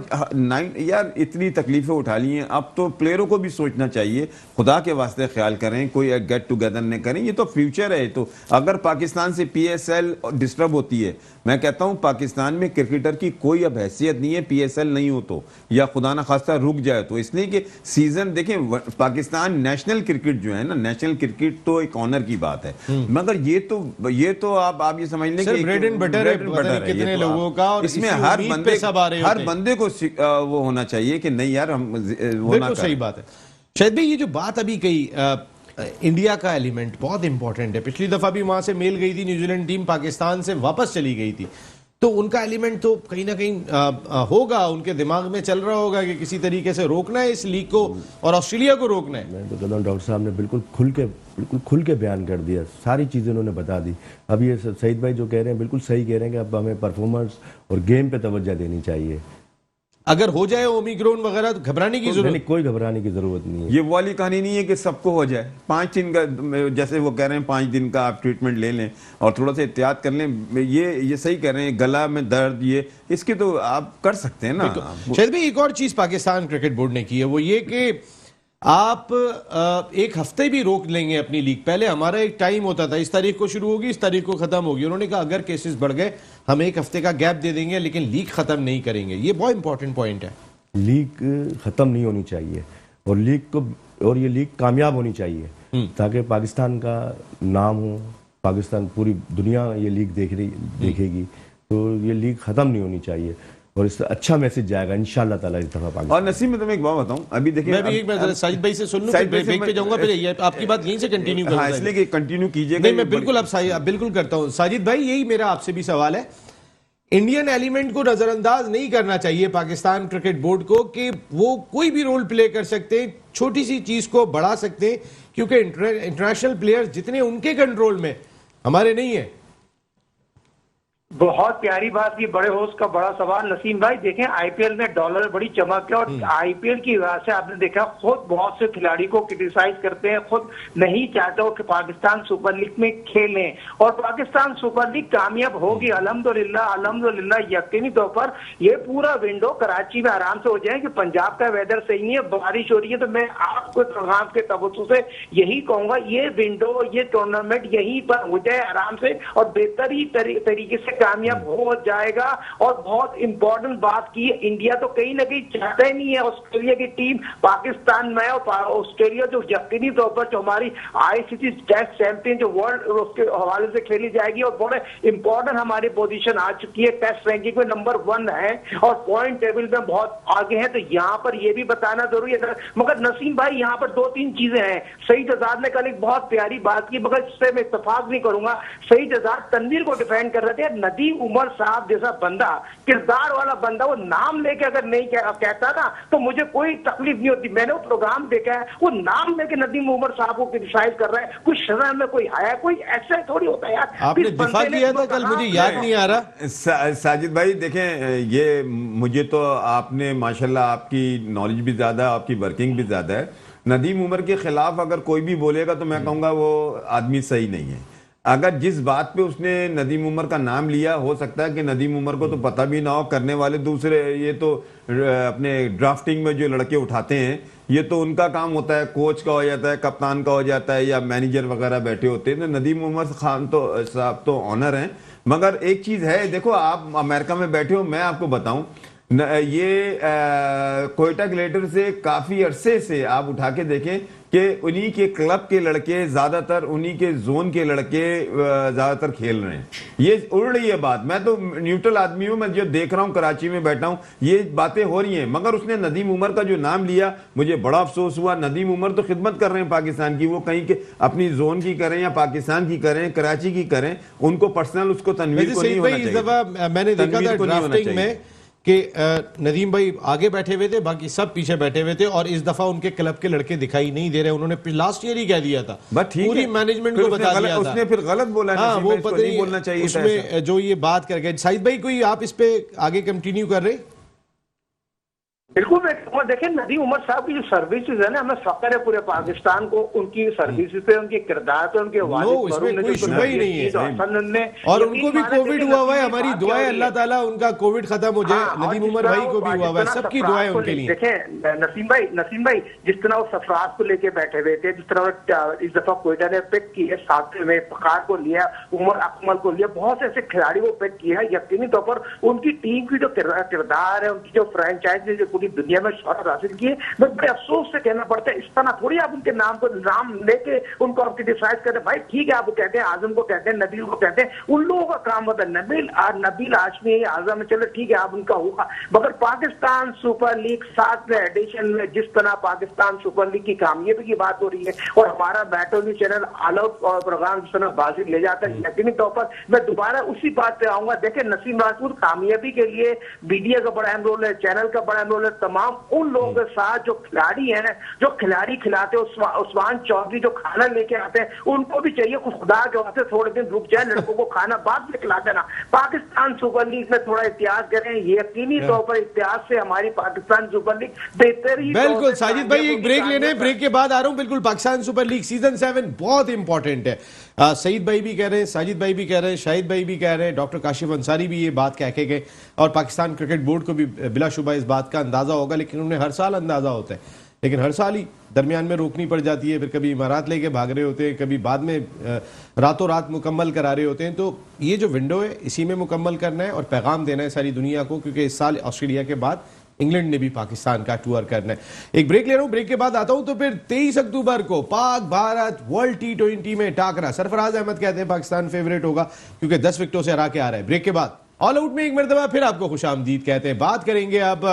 यार इतनी तकलीफें उठा ली हैं, अब तो प्लेयरों को भी सोचना चाहिए, खुदा के वास्ते ख्याल करें, कोई एक गेट टुगेदर न करें। ये तो फ्यूचर है। तो अगर पाकिस्तान से पीएसएल डिस्टर्ब होती है, मैं कहता हूं पाकिस्तान में क्रिकेटर की कोई अब हैसियत नहीं है पीएसएल नहीं हो तो, या खुदा ना खास्ता रुक जाए तो। इसलिए कि सीजन देखें, पाकिस्तान नेशनल क्रिकेट जो है ना, नेशनल क्रिकेट तो एक ऑनर की बात है, मगर ये तो आप ये समझ लें कि ब्रेड एंड बटर है कितने लोगों का, और इसमें हर बंदे को वो होना चाहिए कि नहीं यार हम वो ना, सही बात है। शायद भाई ये जो बात अभी कही इंडिया का एलिमेंट बहुत इंपॉर्टेंट है। पिछली दफा भी वहां से मेल गई थी न्यूजीलैंड टीम, पाकिस्तान से वापस चली गई थी, तो उनका एलिमेंट तो कहीं ना कहीं होगा, उनके दिमाग में चल रहा होगा कि किसी तरीके से रोकना है इस लीग को और ऑस्ट्रेलिया को रोकना है। मैं तो कहता हूँ डॉक्टर साहब ने बिल्कुल खुल के बयान कर दिया, सारी चीज़ें उन्होंने बता दी। अब ये सईद भाई जो कह रहे हैं बिल्कुल सही कह रहे हैं कि अब हमें परफॉर्मेंस और गेम पे तवज्जो देनी चाहिए। अगर हो जाए ओमिक्रॉन वगैरह तो घबराने की जरूरत नहीं, कोई घबराने की जरूरत नहीं है। ये वाली कहानी नहीं है कि सबको हो जाए। 5 दिन का, जैसे वो कह रहे हैं 5 दिन का आप ट्रीटमेंट ले लें और थोड़ा सा एहतियात कर लें। ये सही कह रहे हैं, गला में दर्द ये इसके तो आप कर सकते हैं ना। शायद भी एक और चीज पाकिस्तान क्रिकेट बोर्ड ने की है वो ये कि आप एक हफ्ते भी रोक लेंगे अपनी लीग। पहले हमारा एक टाइम होता था, इस तारीख को शुरू होगी, इस तारीख को खत्म होगी। उन्होंने कहा अगर केसेस बढ़ गए हम एक हफ्ते का गैप दे देंगे, लेकिन लीग खत्म नहीं करेंगे। ये बहुत इंपॉर्टेंट पॉइंट है। लीग खत्म नहीं होनी चाहिए और ये लीग कामयाब होनी चाहिए ताकि पाकिस्तान का नाम हो, पाकिस्तान पूरी दुनिया ये लीग देखेगी। तो ये लीग खत्म नहीं होनी चाहिए और इससे अच्छा मैसेज जाएगा इंशाल्लाह ताला इस दफा पाकिस्तान। और नसीब में तुम्हें एक बात बताऊं, अभी देखिए मैं भी एक बार साजिद भाई से सुन लूं, फिर ब्रेक पे जाऊंगा, फिर ये आपकी बात यहीं से कंटिन्यू करूंगा। इसलिए कि कंटिन्यू कीजिएगा। नहीं, मैं बिल्कुल बिल्कुल करता हूं साजिद भाई। यही मेरा आपसे भी सवाल है, इंडियन एलिमेंट को नजरअंदाज नहीं करना चाहिए पाकिस्तान क्रिकेट बोर्ड को कि वो कोई भी रोल प्ले कर सकते हैं, छोटी सी चीज को बढ़ा सकते हैं, क्योंकि इंटरनेशनल प्लेयर्स जितने उनके कंट्रोल में हमारे नहीं है। बहुत प्यारी बात, ये बड़े होश का बड़ा सवाल। नसीम भाई देखें, आईपीएल में डॉलर बड़ी चमक है और आईपीएल की वजह से आपने देखा खुद बहुत से खिलाड़ी को क्रिटिसाइज करते हैं, खुद नहीं चाहते हो कि पाकिस्तान सुपर लीग में खेलें और पाकिस्तान सुपर लीग कामयाब होगी अल्हम्दुलिल्लाह। अल्हम्दुलिल्लाह यकीनी तौर पर ये पूरा विंडो कराची में आराम से हो जाए कि पंजाब का वेदर सही नहीं है, बारिश हो रही है, तो मैं आपको प्रोग्राम के तवज्जो से यही कहूंगा ये विंडो, ये टूर्नामेंट यहीं पर हो जाए आराम से और बेहतरीन तरीके से कामयाब हो जाएगा। और बहुत इंपॉर्टेंट बात की, इंडिया तो कहीं ना कहीं चाहता ही नहीं है ऑस्ट्रेलिया की टीम पाकिस्तान में, और ऑस्ट्रेलिया जो यकीनी तौर पर जो हमारी आईसीसी टेस्ट चैंपियन जो वर्ल्ड उसके हवाले से खेली जाएगी और बड़े इंपॉर्टेंट हमारी पोजीशन आ चुकी है, टेस्ट रैंकिंग में नंबर 1 है और पॉइंट टेबल में बहुत आगे है। तो यहाँ पर यह भी बताना जरूरी है। मगर नसीम भाई यहाँ पर 2-3 चीजें हैं। सईद आजाद ने कल एक बहुत प्यारी बात की, मगर इससे मैं इत्तेफाक नहीं करूंगा। सईद आजाद तनवीर को डिफेंड कर रहे थे। नदीम उमर साहब जैसा बंदा, किरदार वाला बंदा, वो नाम लेके अगर नहीं कहता ना तो मुझे कोई तकलीफ नहीं होती। मैंने वो प्रोग्राम देखा है, वो नाम लेके नदीम उमर साहब को क्रिटिसाइज कर रहे हैं, कुछ सजा में कोई आया, कोई ऐसा थोड़ी होता है यार। आपने दिफा किया था कल, मुझे याद नहीं आ रहा। साजिद भाई देखें, ये मुझे तो आपने माशाल्लाह आपकी नॉलेज भी ज्यादा, आपकी वर्किंग भी ज्यादा है। नदीम उमर के खिलाफ अगर कोई भी बोलेगा तो मैं कहूंगा वो आदमी सही नहीं है। अगर जिस बात पे उसने नदीम उमर का नाम लिया, हो सकता है कि नदीम उमर को तो पता भी ना हो, करने वाले दूसरे, ये तो अपने ड्राफ्टिंग में जो लड़के उठाते हैं ये तो उनका काम होता है, कोच का हो जाता है, कप्तान का हो जाता है या मैनेजर वगैरह बैठे होते हैं। तो नदीम उमर खान तो साहब तो ऑनर हैं। मगर एक चीज है, देखो आप अमेरिका में बैठे हो, मैं आपको बताऊं ये कोयटा ग्लेटर से काफी अरसे से आप उठा के देखें कि उन्हीं के क्लब के लड़के ज्यादातर, उन्हीं के जोन के लड़के ज्यादातर खेल रहे हैं। ये उड़ रही है बात, मैं तो न्यूट्रल आदमी हूं, मैं जो देख रहा हूं, कराची में बैठा हूं, ये बातें हो रही हैं। मगर उसने नदीम उमर का जो नाम लिया, मुझे बड़ा अफसोस हुआ। नदीम उमर तो खिदमत कर रहे हैं पाकिस्तान की, वो कहीं के अपनी जोन की करें या पाकिस्तान की करें, कराची की करें, उनको पर्सनल उसको तनवीर को नहीं होना चाहिए। मैंने देखा था ड्राफ्टिंग में कि नदीम भाई आगे बैठे हुए थे, बाकी सब पीछे बैठे हुए थे और इस दफा उनके क्लब के लड़के दिखाई नहीं दे रहे। उन्होंने लास्ट ईयर ही कह दिया था, पूरी मैनेजमेंट को बता दिया था। उसने फिर गलत बोला। हाँ, वो पता नहीं बोलना चाहिए उसमें जो ये बात कर गए। साहिद भाई कोई आप इस पे आगे कंटिन्यू कर रहे? बिल्कुल मैं कहूँगा, देखिए नदीम उमर साहब की जो सर्विसेज है ना, हमें फख्र है पूरे पाकिस्तान को उनकी सर्विसेज पे, उनके किरदार पे, उनके और उनको भी कोविड हुआ हुआ है। हमारी दुआ है अल्लाह ताला उनका कोविड खत्म हो जाए। नदीम उमर भाई को भी हुआ हुआ है, सबकी दुआ है उनके लिए। देखें नसीम भाई जिस तरह वो सरफराज को लेके बैठे हुए थे, जिस तरह इस दफा कोयटा ने पिक की है, साथ में फखार को लिया, उमर अकमल को लिया, बहुत से ऐसे खिलाड़ी को पिक किया है। यकीनी तौर पर उनकी टीम की जो किरदार है, उनकी जो फ्रेंचाइजी जो पूरी पूरी दुनिया में शोहरत हासिल की है। मैं बड़े अफसोस से कहना पड़ता है, इस तरह थोड़ी आप उनके नाम को नाम लेके उनको आप क्रिटिसाइज करते हैं। भाई ठीक है, आप कहते हैं आजम को कहते हैं, नबील को कहते हैं, उन लोगों का काम होता है। नबील हाशमी आजम, चलो ठीक है, आप उनका होगा, मगर पाकिस्तान सुपर लीग 7वें एडिशन में जिस तरह पाकिस्तान सुपर लीग की कामयाबी की बात हो रही है और हमारा बैटोली चैनल ऑल आउट प्रोग्राम जिस तरह बाजी ले जाता है, यकीनी तौर पर मैं दोबारा उसी बात पे आऊंगा। देखिए, नसीम राजपूत कामयाबी के लिए मीडिया का बड़ा अहम रोल है, चैनल का बड़ा अहम रोल है, तमाम उन लोगों के साथ जो खिलाड़ी हैं, जो खिलाड़ी खिलाते हैं, उस्मान चौधरी जो खाना लेके आते हैं, उनको भी चाहिए कुछ खुदा के वास्ते थोड़े दिन रुक जाए, लड़कों को खाना बाद में खिला देना। पाकिस्तान सुपर लीग में थोड़ा इतिहास करें, यकीनी तौर पर इतिहास से हमारी पाकिस्तान सुपर लीग बेहतर ही। बिल्कुल साजिद भाई, एक ब्रेक लेने, ब्रेक के बाद आ रहा हूं। बिल्कुल, पाकिस्तान सुपर लीग सीजन 7 बहुत इंपॉर्टेंट है। सईद भाई भी कह रहे हैं, साजिद भाई भी कह रहे हैं, शाहिद भाई भी कह रहे हैं, डॉक्टर काशिफ अंसारी भी ये बात कह के गए, और पाकिस्तान क्रिकेट बोर्ड को भी बिलाशुबा इस बात का अंदाजा होगा, लेकिन उन्हें हर साल अंदाजा होता है, लेकिन हर साल ही दरमियान में रोकनी पड़ जाती है। फिर कभी इमारात लेके भाग रहे होते हैं, कभी बाद में रातों रात मुकम्मल करा रहे होते हैं। तो ये जो विंडो है, इसी में मुकम्मल करना है और पैगाम देना है सारी दुनिया को, क्योंकि इस साल ऑस्ट्रेलिया के बाद इंग्लैंड ने भी पाकिस्तान का टूर करना है। एक ब्रेक ले रहा हूं, ब्रेक के बाद आता हूं। तो फिर 23 अक्टूबर को पाक भारत वर्ल्ड T20 में टाकरा। सरफराज अहमद कहते हैं पाकिस्तान फेवरेट होगा क्योंकि 10 विकेटों से हरा के आ रहा है। ब्रेक के बाद ऑल आउट में एक मरतबा फिर आपको खुशामदीद कहते हैं। बात करेंगे अब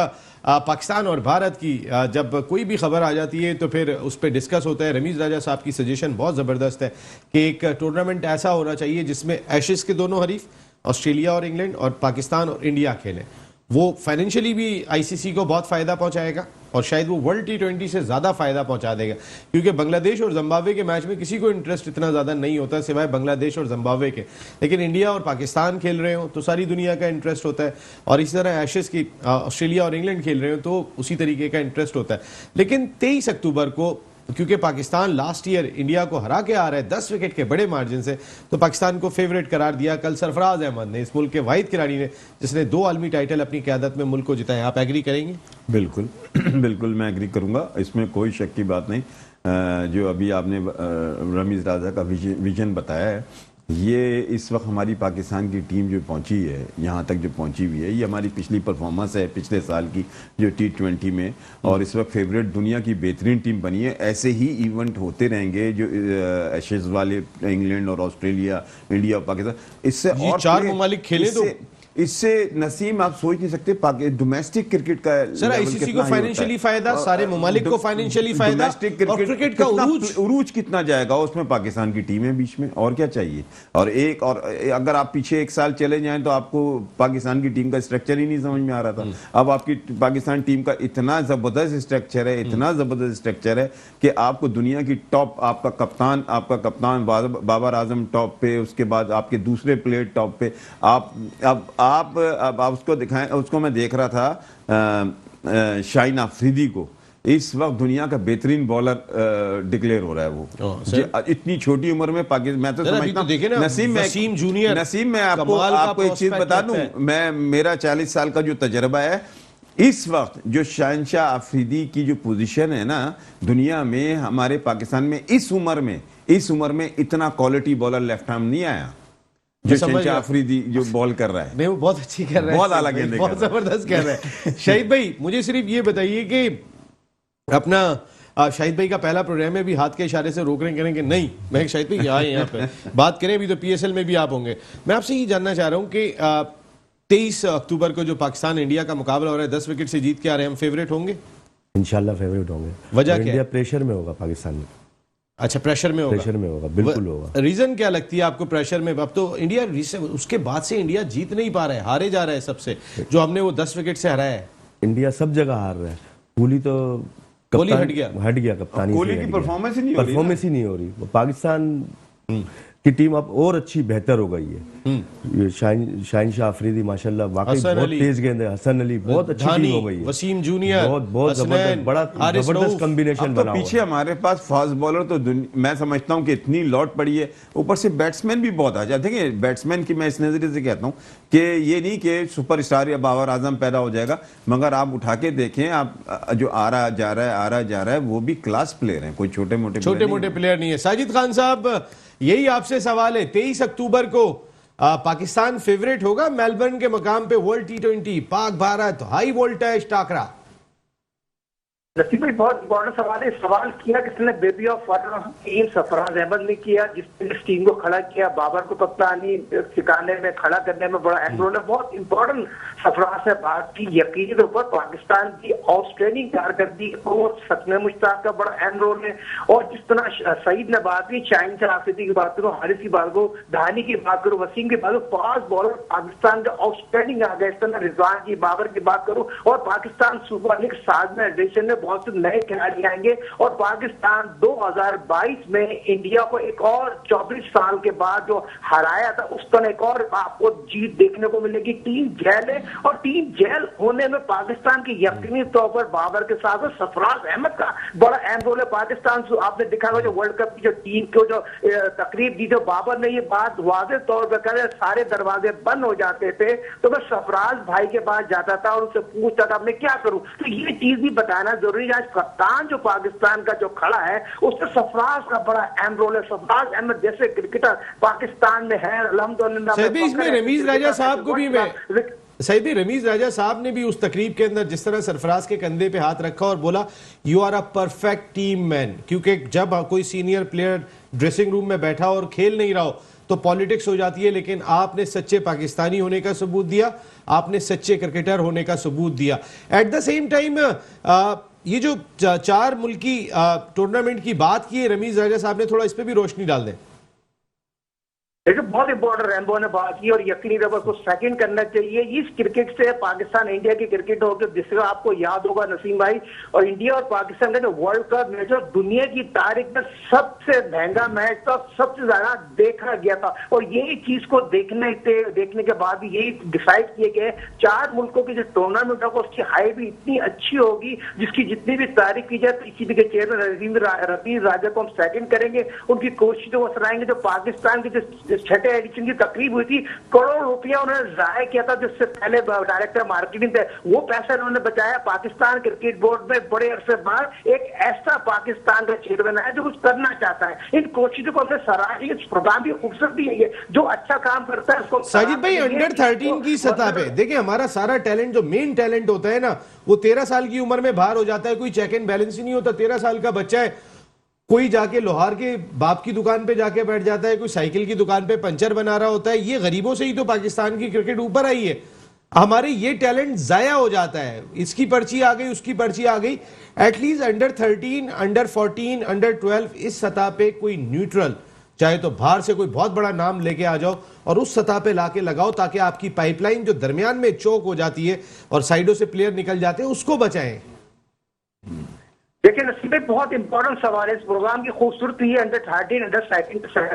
पाकिस्तान और भारत की। जब कोई भी खबर आ जाती है तो फिर उस पर डिस्कस होता है। रमीज राजा साहब की सजेशन बहुत ज़बरदस्त है कि एक टूर्नामेंट ऐसा होना चाहिए जिसमें एशेस के दोनों हरीफ ऑस्ट्रेलिया और इंग्लैंड और पाकिस्तान और इंडिया खेलें। वो फाइनेंशियली भी आईसीसी को बहुत फ़ायदा पहुंचाएगा और शायद वो वर्ल्ड T20 से ज़्यादा फ़ायदा पहुंचा देगा, क्योंकि बांग्लादेश और जिम्बाब्वे के मैच में किसी को इंटरेस्ट इतना ज़्यादा नहीं होता सिवाय बांग्लादेश और जिम्बाब्वे के। लेकिन इंडिया और पाकिस्तान खेल रहे हो तो सारी दुनिया का इंटरेस्ट होता है, और इसी तरह एशेस की ऑस्ट्रेलिया और इंग्लैंड खेल रहे हो तो उसी तरीके का इंटरेस्ट होता है। लेकिन 23 अक्टूबर को क्योंकि पाकिस्तान लास्ट ईयर इंडिया को हरा के आ रहा है 10 विकेट के बड़े मार्जिन से, तो पाकिस्तान को फेवरेट करार दिया कल सरफराज अहमद ने, इस मुल्क के वाहिद खिलाड़ी ने जिसने 2 आलमी टाइटल अपनी क़यादत में मुल्क को जिताया। आप एग्री करेंगे? बिल्कुल बिल्कुल मैं एग्री करूंगा, इसमें कोई शक की बात नहीं। जो अभी आपने रमीज राजा का विजन बताया है, ये इस वक्त हमारी पाकिस्तान की टीम जो पहुंची है, यहाँ तक जो पहुंची हुई है, ये हमारी पिछली परफॉर्मेंस है पिछले साल की जो T20 में, और इस वक्त फेवरेट दुनिया की बेहतरीन टीम बनी है। ऐसे ही इवेंट होते रहेंगे जो एशेज वाले इंग्लैंड और ऑस्ट्रेलिया, इंडिया और पाकिस्तान, इससे और 4 ममालिक खेले तो इससे नसीम आप सोच नहीं सकते डोमेस्टिक क्रिकेट का सर आईसीसी को फाइनेंशियली फायदा, सारे ममालिक को फाइनेंशियली फायदा, और क्रिकेट का उरूज कितना जाएगा उसमें पाकिस्तान की टीम है बीच में, और क्या चाहिए। और अगर आप पीछे 1 साल चले जाएं तो आपको पाकिस्तान की टीम का स्ट्रक्चर ही नहीं समझ में आ रहा था। अब आपकी पाकिस्तान टीम का इतना जबरदस्त स्ट्रक्चर है, इतना जबरदस्त स्ट्रक्चर है कि आपको दुनिया की टॉप, आपका कप्तान बाबर आजम टॉप पे, उसके बाद आपके दूसरे प्लेयर टॉप पे, आप उसको दिखाएं। उसको मैं देख रहा था शाहीन अफरीदी को, इस वक्त दुनिया का बेहतरीन बॉलर डिक्लेयर हो रहा है वो इतनी छोटी उम्र में। मैं तो समझता हूं नसीम मैं आपको एक चीज बता दूं, मेरा 40 साल का जो तजर्बा है, इस वक्त जो शहनशाह अफरीदी की जो पोजीशन है ना दुनिया में, हमारे पाकिस्तान में इस उम्र में इतना क्वालिटी बॉलर लेफ्ट आर्म नहीं आया जो शहनशाह अफरीदी जो बॉल कर रहा है। नहीं, वो बहुत अच्छी कर रहा है, बहुत अलग है, बहुत जबरदस्त कर रहा है। शाहिद भाई, मुझे सिर्फ ये बताइए कि अपना शाहिद भाई का पहला प्रोग्राम है, भी हाथ के इशारे से रोक रहे हैं कि नहीं मैं शाहिद भाई आए यहाँ पे बात करें, अभी तो PSL में भी आप होंगे। मैं आपसे ये जानना चाह रहा हूँ कि 23 अक्टूबर को जो पाकिस्तान इंडिया का मुकाबला हो रहा है, 10 विकेट से जीत के आ रहे हैं, हम फेवरेट होंगे? इंशाल्लाह फेवरेट होंगे। वजह क्या? इंडिया प्रेशर में होगा पाकिस्तान में। अच्छा, प्रेशर में होगा? प्रेशर में होगा, बिल्कुल होगा। रीजन क्या लगती है आपको प्रेशर में? अब तो इंडिया उसके बाद से इंडिया जीत नहीं पा रहा है, हारे जा रहा है सबसे, जो हमने वो 10 विकेट से हराया है। इंडिया सब जगह हार रहा है। कोहली तो हट गया कप्तानी, कोहली की परफॉर्मेंस ही नहीं हो रही। पाकिस्तान की टीम अब और अच्छी बेहतर हो गई है। शाहीन शाह अफरीदी माशाल्लाह वाकई बहुत तेज गेंद है, हसन अली बहुत अच्छी टीम हो गई है, वसीम जूनियर बहुत जबरदस्त, बड़ा जबरदस्त कॉम्बिनेशन बना हुआ है। पीछे हमारे पास फास्ट बॉलर तो मैं समझता हूं कि इतनी लौट पड़ी है, ऊपर से बैट्समैन भी बहुत आ जाते हैं। बैट्समैन की मैं इस नजरिए से कहता हूं कि ये नहीं कि सुपरस्टार या बाबर आजम पैदा हो जाएगा, मगर आप उठा के देखें, आप जो आ रहा जा रहा है वो भी क्लास प्लेयर है, कोई छोटे मोटे प्लेयर नहीं है। साजिद खान साहब, यही आपसे सवाल है, 23 अक्टूबर को पाकिस्तान फेवरेट होगा मेलबर्न के मकाम पे world T20 Pak Bharat high voltage टाकरा? नसीब भाई बहुत इंपॉर्टेंट सवाल है। सवाल किया किसने? Baby of team Sarfaraz Ahmed ने किया, जिसने इस टीम को खड़ा किया। बाबर को कप्तानी सिखाने में, खड़ा करने में बड़ा अहम रोल है। बहुत इंपॉर्टेंट सरफराज है। भारत की यकीनी के ऊपर पाकिस्तान की आउटस्टैंडिंग कारकर्दगी और सपने मुश्ताक का बड़ा अहम रोल है। और जिस तरह सईद ने बात की, शाहीन शराफती की बात करो, हारिस की बात करो, धानी की बात करो, वसीम की बात करो, 5 बॉलर पाकिस्तान का आउटस्टैंडिंग आ गए। इस तरह रिजवान की, बाबर की बात करो। और पाकिस्तान सुपर लीग साधना एडिशन में बहुत से नए खिलाड़ी आएंगे। और पाकिस्तान 2022 में इंडिया को एक और 24 साल के बाद जो हराया था, उस तरह एक और आपको जीत देखने को मिलेगी। टीम जेल है, और टीम जेल होने में पाकिस्तान की यकीनी तौर पर बाबर के साथ सरफराज अहमद का बड़ा अहम रोल है। पाकिस्तान आपने देखा होगा जो वर्ल्ड कप की जो टीम को जो तकरीब दी, जो बाबर ने ये बात वाज़ेह तौर पर करे, सारे दरवाजे बंद हो जाते थे तो मैं सरफराज भाई के पास जाता था और उससे पूछता था मैं क्या करूं। तो ये चीज भी बताना जरूरी है। आज कप्तान जो पाकिस्तान का जो खड़ा है, उससे सरफराज का बड़ा अहम रोल है। सरफराज अहमद जैसे क्रिकेटर पाकिस्तान में है, अल्हम्दुलिल्लाह। इसमें रमीज राजा साहब को भी मैं सईद भाई, रमीज राजा साहब ने भी उस तकरीब के अंदर जिस तरह सरफराज के कंधे पे हाथ रखा और बोला you are a perfect team man, क्योंकि जब कोई सीनियर प्लेयर ड्रेसिंग रूम में बैठा और खेल नहीं रहा हो तो पॉलिटिक्स हो जाती है, लेकिन आपने सच्चे पाकिस्तानी होने का सबूत दिया, आपने सच्चे क्रिकेटर होने का सबूत दिया। एट द सेम टाइम ये जो 4 मुल्की टूर्नामेंट की बात की है रमीज राजा साहब ने, थोड़ा इस पर भी रोशनी डाल दें। देखिए बहुत इंपॉर्टेंट रैम्बो ने बात की, और यकीनी तौर को सेकंड करना चाहिए। इस क्रिकेट से पाकिस्तान इंडिया की क्रिकेट होकर, जिसका आपको याद होगा नसीम भाई, और इंडिया और पाकिस्तान का जो वर्ल्ड कप मैच और दुनिया की तारीख में सबसे महंगा मैच था, सबसे ज्यादा देखा गया था। और यही चीज को देखने के बाद यही डिसाइड किए गए 4 मुल्कों की जो टूर्नामेंट होगा उसकी हाई भी इतनी अच्छी होगी, जिसकी जितनी भी तारीफ की जाए पीसीबी के चेयरमैन रमीज राजा को हम सेकंड करेंगे। उनकी कोशिशों को सराहेंगे। जो पाकिस्तान की जो 6ठे एडिशन की तकरीब हुई थी, करोड़ रुपया उन्होंने जाया किया था, जिससे पहले डायरेक्टर मार्केटिंग थे, वो पैसा उन्होंने बचाया। पाकिस्तान क्रिकेट बोर्ड में बड़े अरसे बाद एक ऐसा पाकिस्तान का चेयरमैन है जो कुछ करना चाहता है। इन कोशिशों को अपने सराहनीय प्रोग्राम भी खूबसूरती है, जो अच्छा काम करता है उसको। साजिद भाई, अंडर 13 की सतह पे देखिए हमारा सारा टैलेंट, जो मेन टैलेंट होता है ना, वो 13 साल की उम्र में बाहर हो जाता है। कोई चेक एंड बैलेंस ही नहीं होता। 13 साल का बच्चा है, कोई जाके लोहार के बाप की दुकान पे जाके बैठ जाता है, कोई साइकिल की दुकान पे पंचर बना रहा होता है। ये गरीबों से ही तो पाकिस्तान की क्रिकेट ऊपर आई है। हमारे ये टैलेंट जाया हो जाता है। इसकी पर्ची आ गई, उसकी पर्ची आ गई। एटलीस्ट अंडर 13, अंडर 14, अंडर 12 इस सतह पे कोई न्यूट्रल, चाहे तो बाहर से कोई बहुत बड़ा नाम लेके आ जाओ और उस सतह पे लाके लगाओ, ताकि आपकी पाइपलाइन जो दरमियान में चौक हो जाती है और साइडों से प्लेयर निकल जाते हैं, उसको बचाएं। देखिए नसीब भाई, बहुत इंपॉर्टेंट सवाल है। इस प्रोग्राम की खूबसूरती है अंडर 13, अंडर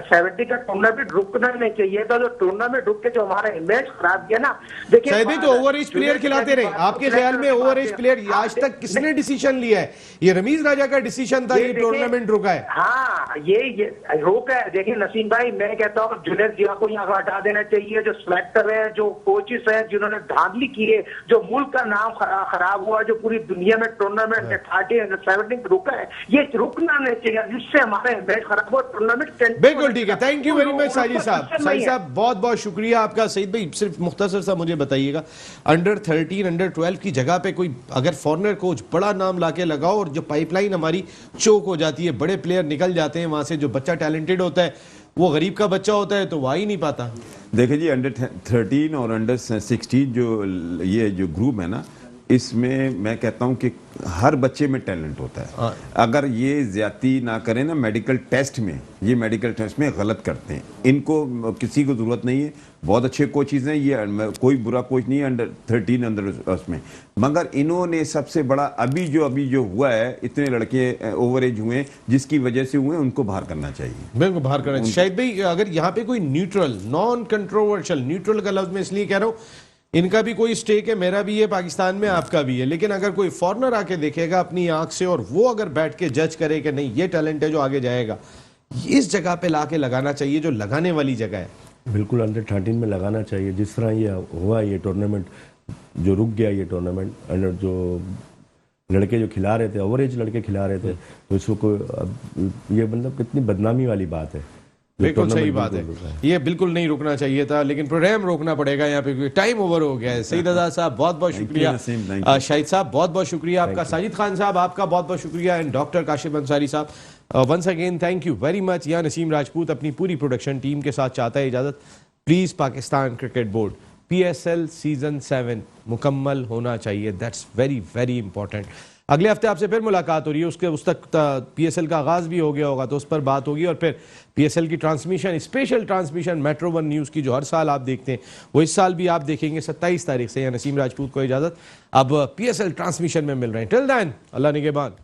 70 का टूर्नामेंट रुकना नहीं चाहिए था। जो टूर्नामेंट रुक के जो हमारा इमेज खराब किया ना, देखिए तो ओवर एज प्लेयर खिलाते रहे। आपके ख्याल में ओवर एज प्लेयर आज तक किसने डिसीजन लिया है? ये रमीज राजा का डिसीजन था, ये टूर्नामेंट रुका है। हाँ, ये रोक है। देखिए नसीम भाई, मैं कहता हूँ जुनैद जिया को यहाँ हटा देना चाहिए। जो सिलेक्टर है, जो कोचेस है, जिन्होंने धांधली की है, जो मुल्क का नाम खराब हुआ, जो पूरी दुनिया में टूर्नामेंट 30 रुका है, ये रुकना नहीं चाहिए, जिससे हमारे मैच खराब हो, टूर्नामेंट। बिल्कुल ठीक है। Thank you very much Sajid साहब। साजिद साहब बहुत बहुत शुक्रिया आपका। सईद भाई सिर्फ मुख्तसर सा मुझे बताइएगा, अंडर 13, अंडर 12 की जगह पे कोई अगर फॉरनर कोच बड़ा नाम लाके लगाओ और जो पाइपलाइन हमारी चोक हो जाती है, बड़े प्लेयर निकल जाते हैं वहां से, जो बच्चा टैलेंटेड होता है वो गरीब का बच्चा होता है तो वो आ ही नहीं पाता। देखिए जी, अंडर 13 और अंडर 16 जो ये जो ग्रुप है ना, इसमें मैं कहता हूं कि हर बच्चे में टैलेंट होता है। अगर ये ज्यादती ना करें ना मेडिकल टेस्ट में, ये मेडिकल टेस्ट में गलत करते हैं। इनको किसी को जरूरत नहीं है। बहुत अच्छे कोचेज हैं, ये कोई बुरा कोच नहीं है अंडर 13 अंडर उसमें, मगर इन्होंने सबसे बड़ा अभी जो हुआ है, इतने लड़के ओवर एज हुए जिसकी वजह से हुए, उनको बाहर करना चाहिए। बिल्कुल बाहर करना चाहिए। शायद भाई अगर यहाँ पे कोई न्यूट्रल, नॉन कंट्रोवर्शियल, न्यूट्रल का लफ्ज मैं इसलिए कह रहा हूँ, इनका भी कोई स्टेक है, मेरा भी है पाकिस्तान में, आपका भी है, लेकिन अगर कोई फॉरनर आके देखेगा अपनी आंख से और वो अगर बैठ के जज करे कि नहीं ये टैलेंट है जो आगे जाएगा, इस जगह पे लाके लगाना चाहिए जो लगाने वाली जगह है। बिल्कुल अंडर 13 में लगाना चाहिए। जिस तरह ये हुआ, ये टूर्नामेंट जो रुक गया, ये टूर्नामेंट अंडर जो लड़के जो खिला रहे थे, ओवरेज लड़के खिला रहे थे, तो इसको ये मतलब कितनी बदनामी वाली बात है। बिल्कुल सही टूर्नामेंट बात है, बिल्कुल रुका ये बिल्कुल नहीं रुकना चाहिए था, लेकिन प्रोग्राम रोकना पड़ेगा यहाँ पे, टाइम ओवर हो गया है। सईद आजाद साहब बहुत बहुत शुक्रिया, शाहिद साहब बहुत बहुत शुक्रिया आपका, साजिद खान साहब आपका बहुत बहुत शुक्रिया, एंड डॉक्टर काशिफ अंसारी साहब once again thank you very much. या नसीम राजपूत अपनी पूरी प्रोडक्शन टीम के साथ चाहता है इजाजत। Please Pakistan cricket board PSL season 7 मुकम्मल होना चाहिए, दैट्स वेरी वेरी इंपॉर्टेंट। अगले हफ्ते आपसे फिर मुलाकात हो रही है, उस तक PSL का आगाज भी हो गया होगा, तो उस पर बात होगी, और फिर PSL की transmission, special transmission metro 1 news की जो हर साल आप देखते हैं वो इस साल भी आप देखेंगे 27 तारीख से। या नसीम राजपूत को इजाजत, अब PSL ट्रांसमिशन में मिल रहे हैं। टिल देन अल्लाह निगहबान।